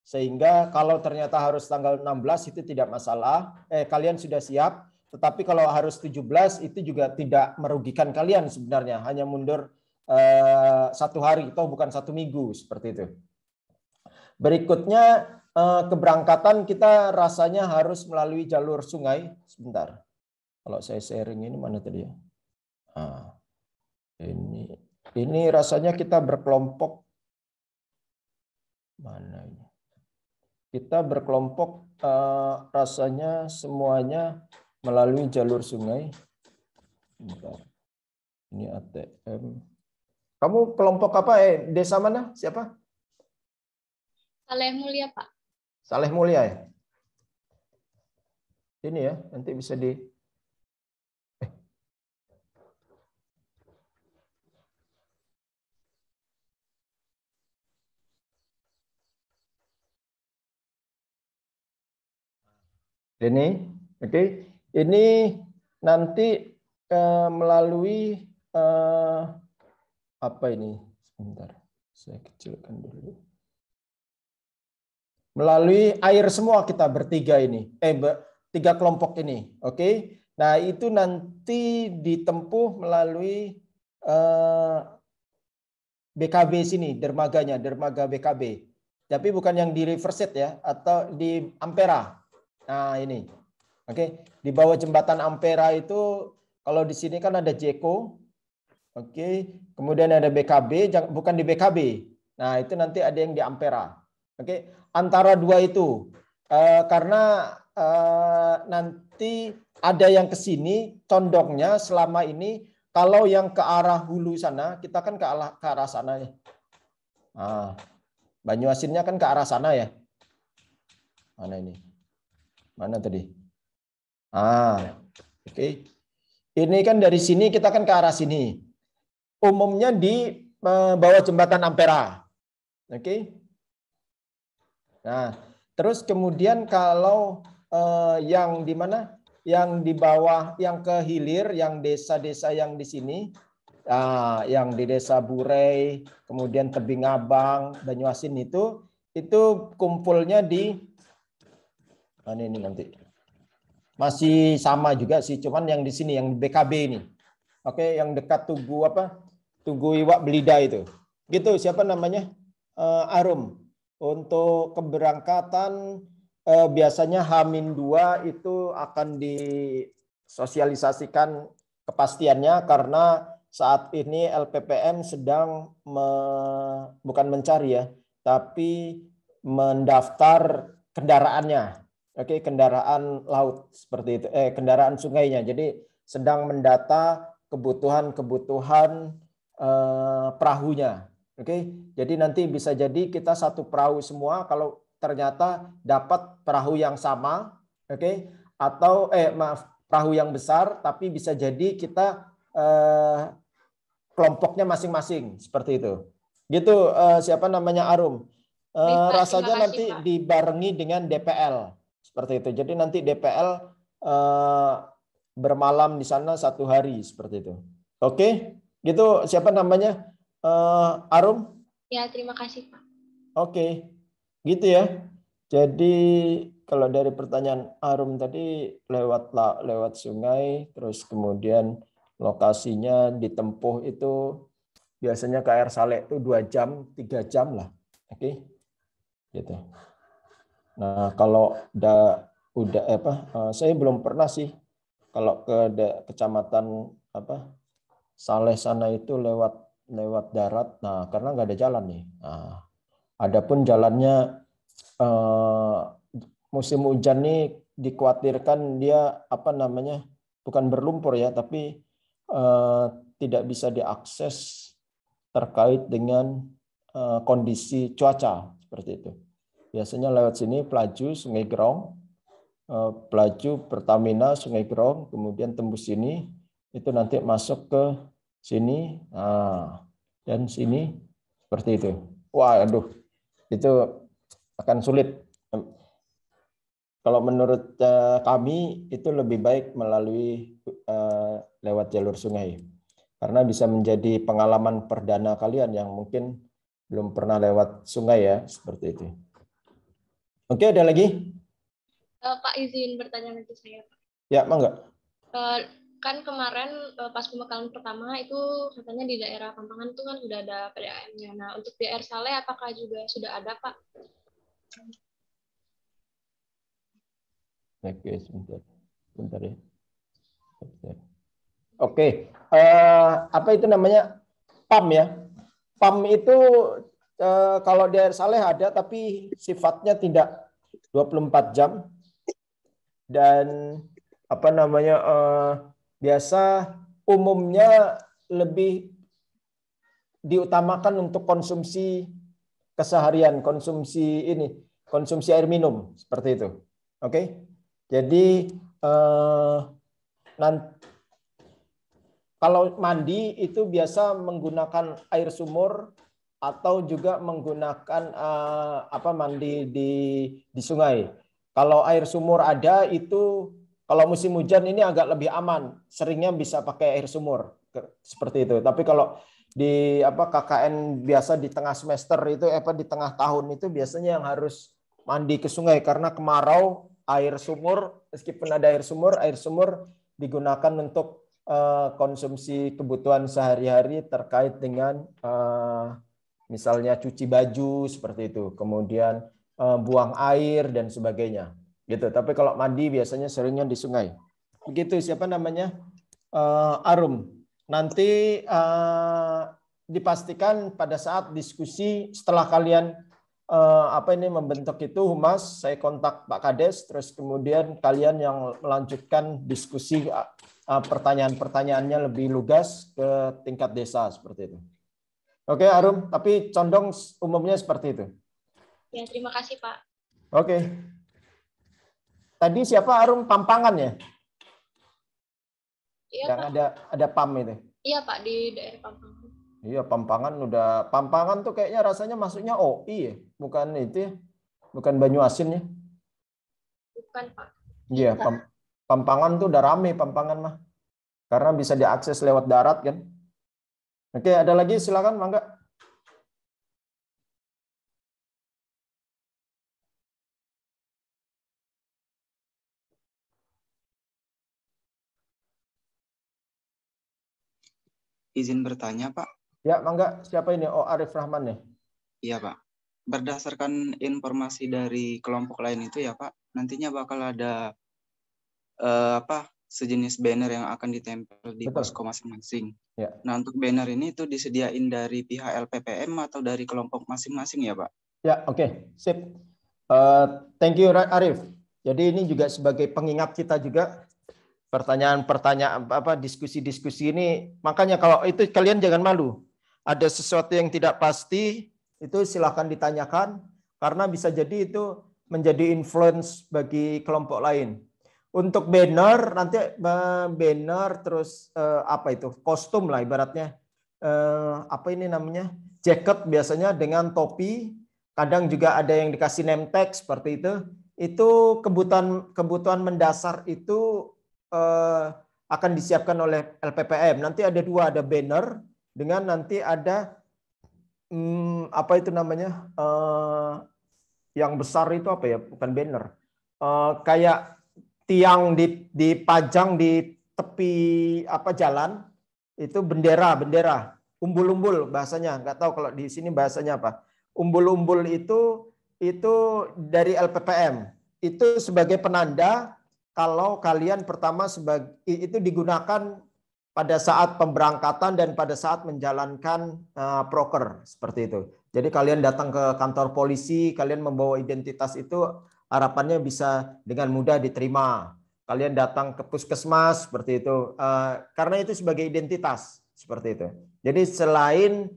sehingga kalau ternyata harus tanggal 16 itu tidak masalah. Kalian sudah siap, tetapi kalau harus 17 itu juga tidak merugikan kalian sebenarnya, hanya mundur 1 hari atau bukan 1 minggu seperti itu. Berikutnya keberangkatan kita rasanya harus melalui jalur sungai. Sebentar, kalau saya sharing ini mana tadi ya? Ini rasanya kita berkelompok. Mana ini? Kita berkelompok rasanya semuanya melalui jalur sungai. Bentar. Ini ATM. Kamu kelompok apa? Desa mana? Siapa? Saleh Mulia, Pak. Saleh Mulia ya? Ini ya, nanti bisa di... Ini, oke. Ini nanti melalui apa ini? Sebentar, saya kecilkan dulu. Melalui air semua kita bertiga ini, 3 kelompok ini, oke. Nah itu nanti ditempuh melalui BKB sini, dermaganya, dermaga BKB. Tapi bukan yang di Riverset ya, atau di Ampera. Nah ini, oke. Di bawah jembatan Ampera itu, kalau di sini kan ada Jeko, oke. Kemudian ada BKB, bukan di BKB. Nah itu nanti ada yang di Ampera. Oke, antara 2 itu karena nanti ada yang ke sini condongnya selama ini kalau yang ke arah hulu sana kita kan ke arah sana ya. Banyuasinnya kan ke arah sana ya. Mana ini? Mana tadi? Oke. Ini kan dari sini kita kan ke arah sini. Umumnya di bawah jembatan Ampera. Oke. Nah, terus kemudian kalau yang di mana? Yang di bawah, yang ke hilir, yang desa-desa yang di sini, yang di Desa Burei, kemudian Tebing Abang, Banyuasin itu kumpulnya di mana ini nanti? Masih sama juga sih, cuman yang di sini, yang di BKB ini. Oke, yang dekat Tugu apa? Tugu Iwak Belida itu. Gitu, siapa namanya? Arum. Untuk keberangkatan biasanya H-2 itu akan disosialisasikan kepastiannya karena saat ini LPPM sedang bukan mencari ya, tapi mendaftar kendaraannya. Oke, kendaraan laut seperti itu, kendaraan sungainya. Jadi sedang mendata kebutuhan perahunya. Oke, jadi nanti bisa jadi kita satu perahu semua kalau ternyata dapat perahu yang sama, oke, atau maaf, perahu yang besar tapi bisa jadi kita kelompoknya masing-masing seperti itu. Gitu siapa namanya Arum. Rasanya nanti dibarengi dengan DPL seperti itu. Jadi nanti DPL bermalam di sana 1 hari seperti itu. Oke, gitu siapa namanya? Arum? Ya, terima kasih, Pak. Oke, gitu ya. Jadi kalau dari pertanyaan Arum tadi lewat sungai, terus kemudian lokasinya ditempuh itu biasanya ke Air Saleh itu 2 jam, 3 jam lah. Oke. Gitu. Nah, kalau saya belum pernah sih kalau ke kecamatan Saleh sana itu lewat darat. Nah, karena nggak ada jalan nih. Nah, adapun jalannya musim hujan nih dikhawatirkan dia bukan berlumpur ya, tapi tidak bisa diakses terkait dengan kondisi cuaca seperti itu. Biasanya lewat sini Pelaju, Sungai Gerong, Pelaju, Pertamina, Sungai Gerong, kemudian tembus sini, itu nanti masuk ke sini, dan sini seperti itu. Wah, aduh, itu akan sulit. Kalau menurut kami itu lebih baik melalui lewat jalur sungai, karena bisa menjadi pengalaman perdana kalian yang mungkin belum pernah lewat sungai ya, seperti itu. Oke, ada lagi? Pak, izin bertanya nanti saya. Ya, mangga. Kan kemarin pas pembekalan pertama itu katanya di daerah Pampangan itu kan udah ada PDAM-nya. Nah, untuk DR Saleh apakah juga sudah ada, Pak? Oke, sebentar ya. Oke, apa itu namanya? PAM ya. PAM itu kalau di DR Saleh ada, tapi sifatnya tidak 24 jam. Dan apa namanya, biasa umumnya lebih diutamakan untuk konsumsi keseharian, konsumsi air minum, seperti itu. Oke, jadi nanti kalau mandi itu biasa menggunakan air sumur atau juga menggunakan mandi di sungai. Kalau air sumur ada itu kalau musim hujan ini agak lebih aman, seringnya bisa pakai air sumur seperti itu. Tapi kalau di KKN biasa di tengah semester itu di tengah tahun itu biasanya yang harus mandi ke sungai karena kemarau, air sumur meskipun ada air sumur digunakan untuk konsumsi kebutuhan sehari-hari terkait dengan misalnya cuci baju seperti itu, kemudian buang air dan sebagainya gitu. Tapi kalau mandi biasanya seringnya di sungai. Begitu. Siapa namanya? Arum. Nanti dipastikan pada saat diskusi setelah kalian membentuk itu humas, saya kontak Pak Kades, terus kemudian kalian yang melanjutkan diskusi pertanyaan-pertanyaannya lebih lugas ke tingkat desa seperti itu. Oke, Arum, tapi condong umumnya seperti itu. Ya, terima kasih, Pak. Oke. Tadi siapa, Arum? Pampangan ya? Iya, yang Pak. ada PAM itu. Iya, Pak, di daerah Pampangan. Iya, Pampangan tuh kayaknya rasanya masuknya OI ya, bukan itu ya, bukan Banyuasin ya. Bukan, Pak. Iya, Pampangan tuh udah rame Pampangan mah, karena bisa diakses lewat darat kan. Oke, ada lagi silakan, mangga. Izin bertanya, Pak. Ya, mangga. Siapa ini? Oh, Arif Rahman ya? Iya, Pak. Berdasarkan informasi dari kelompok lain itu ya, Pak, nantinya bakal ada sejenis banner yang akan ditempel di posko masing-masing. Ya. Nah, untuk banner ini itu disediain dari pihak LPPM atau dari kelompok masing-masing ya, Pak? Ya, oke. Sip. Thank you, Arif. Jadi ini juga sebagai pengingat kita juga, pertanyaan-pertanyaan diskusi-diskusi ini. Makanya kalau itu kalian jangan malu. Ada sesuatu yang tidak pasti, itu silahkan ditanyakan, karena bisa jadi itu menjadi influence bagi kelompok lain. Untuk banner, nanti terus kostum lah ibaratnya. Jaket biasanya dengan topi, kadang juga ada yang dikasih name tag seperti itu. Itu kebutuhan mendasar itu akan disiapkan oleh LPPM. Nanti ada dua, ada banner dengan nanti ada yang besar itu apa ya? Bukan banner. Kayak tiang dipajang di tepi jalan, itu bendera, umbul-umbul bahasanya. Nggak tahu kalau di sini bahasanya apa. Umbul-umbul itu dari LPPM. Itu sebagai penanda kalau kalian pertama itu digunakan pada saat pemberangkatan dan pada saat menjalankan proker seperti itu. Jadi kalian datang ke kantor polisi, kalian membawa identitas itu, harapannya bisa dengan mudah diterima. Kalian datang ke puskesmas seperti itu, karena itu sebagai identitas seperti itu. Jadi selain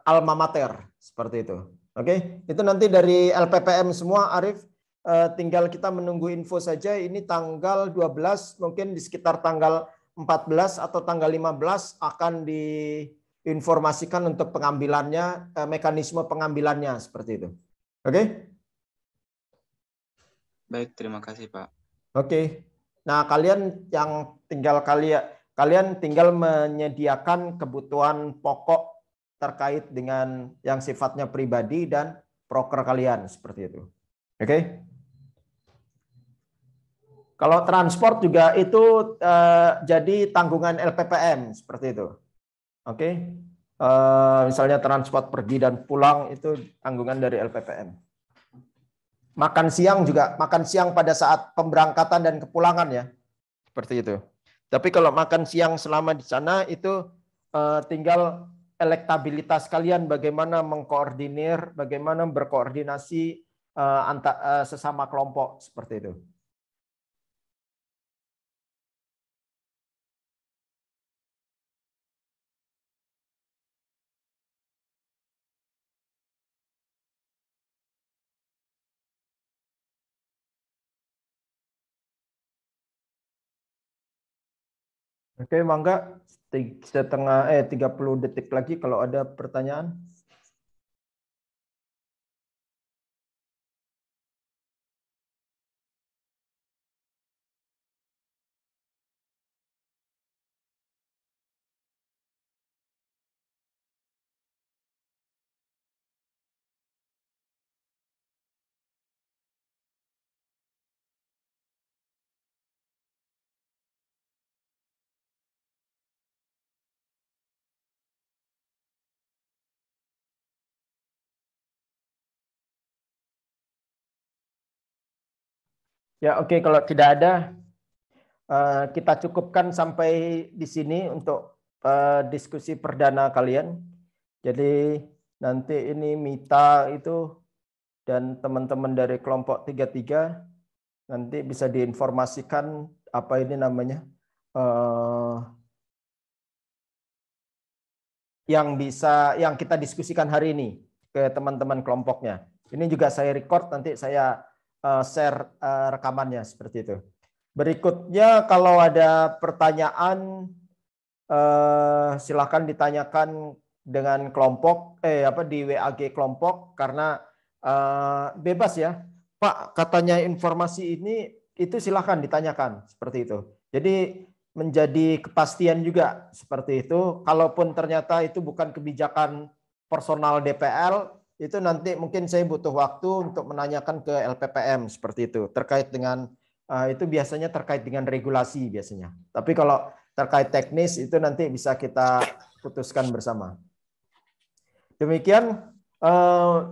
alma mater seperti itu. Oke, itu nanti dari LPPM semua, Arif. Tinggal kita menunggu info saja. Ini tanggal 12, mungkin di sekitar tanggal 14 atau tanggal 15 akan diinformasikan untuk pengambilannya, mekanisme pengambilannya seperti itu. Oke? Baik, terima kasih, Pak. Oke. Nah, kalian tinggal menyediakan kebutuhan pokok terkait dengan yang sifatnya pribadi dan proker kalian seperti itu. Oke? Kalau transport juga itu jadi tanggungan LPPM seperti itu. Oke? Misalnya transport pergi dan pulang itu tanggungan dari LPPM. Makan siang juga, makan siang pada saat pemberangkatan dan kepulangan ya. Seperti itu. Tapi kalau makan siang selama di sana itu tinggal elektabilitas kalian bagaimana mengkoordinir, bagaimana berkoordinasi sesama kelompok seperti itu. Oke, mangga 30 detik lagi kalau ada pertanyaan. Ya, oke, kalau tidak ada kita cukupkan sampai di sini untuk diskusi perdana kalian. Jadi nanti ini Mita itu dan teman-teman dari kelompok 33 nanti bisa diinformasikan apa ini namanya yang kita diskusikan hari ini ke teman-teman kelompoknya. Ini juga saya record, nanti saya share rekamannya seperti itu. Berikutnya kalau ada pertanyaan silakan ditanyakan dengan kelompok di WAG kelompok karena bebas ya. Pak, katanya informasi ini itu silakan ditanyakan seperti itu. Jadi menjadi kepastian juga seperti itu. Kalaupun ternyata itu bukan kebijakan personal DPL, itu nanti mungkin saya butuh waktu untuk menanyakan ke LPPM seperti itu. Terkait dengan itu biasanya terkait dengan regulasi biasanya. Tapi kalau terkait teknis itu nanti bisa kita putuskan bersama. Demikian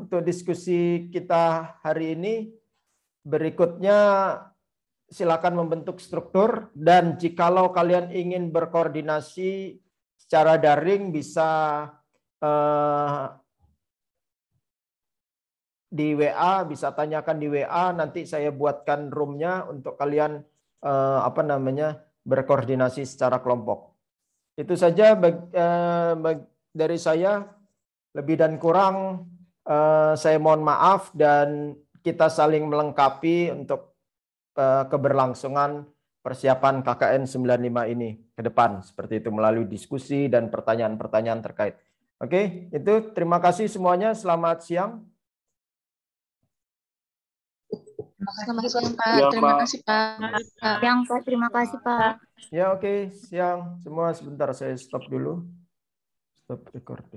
untuk diskusi kita hari ini. Berikutnya silakan membentuk struktur, dan jikalau kalian ingin berkoordinasi secara daring bisa di WA, bisa tanyakan di WA, nanti saya buatkan roomnya untuk kalian berkoordinasi secara kelompok. Itu saja dari saya, lebih dan kurang saya mohon maaf, dan kita saling melengkapi untuk keberlangsungan persiapan KKN 95 ini ke depan seperti itu melalui diskusi dan pertanyaan-pertanyaan terkait. Oke, itu terima kasih semuanya. Selamat siang. Selamat siang, Pak. Terima kasih, Pak. Siang, Pak. Terima kasih, Pak. Ya, oke, siang semua. Sebentar saya stop dulu. Stop recording.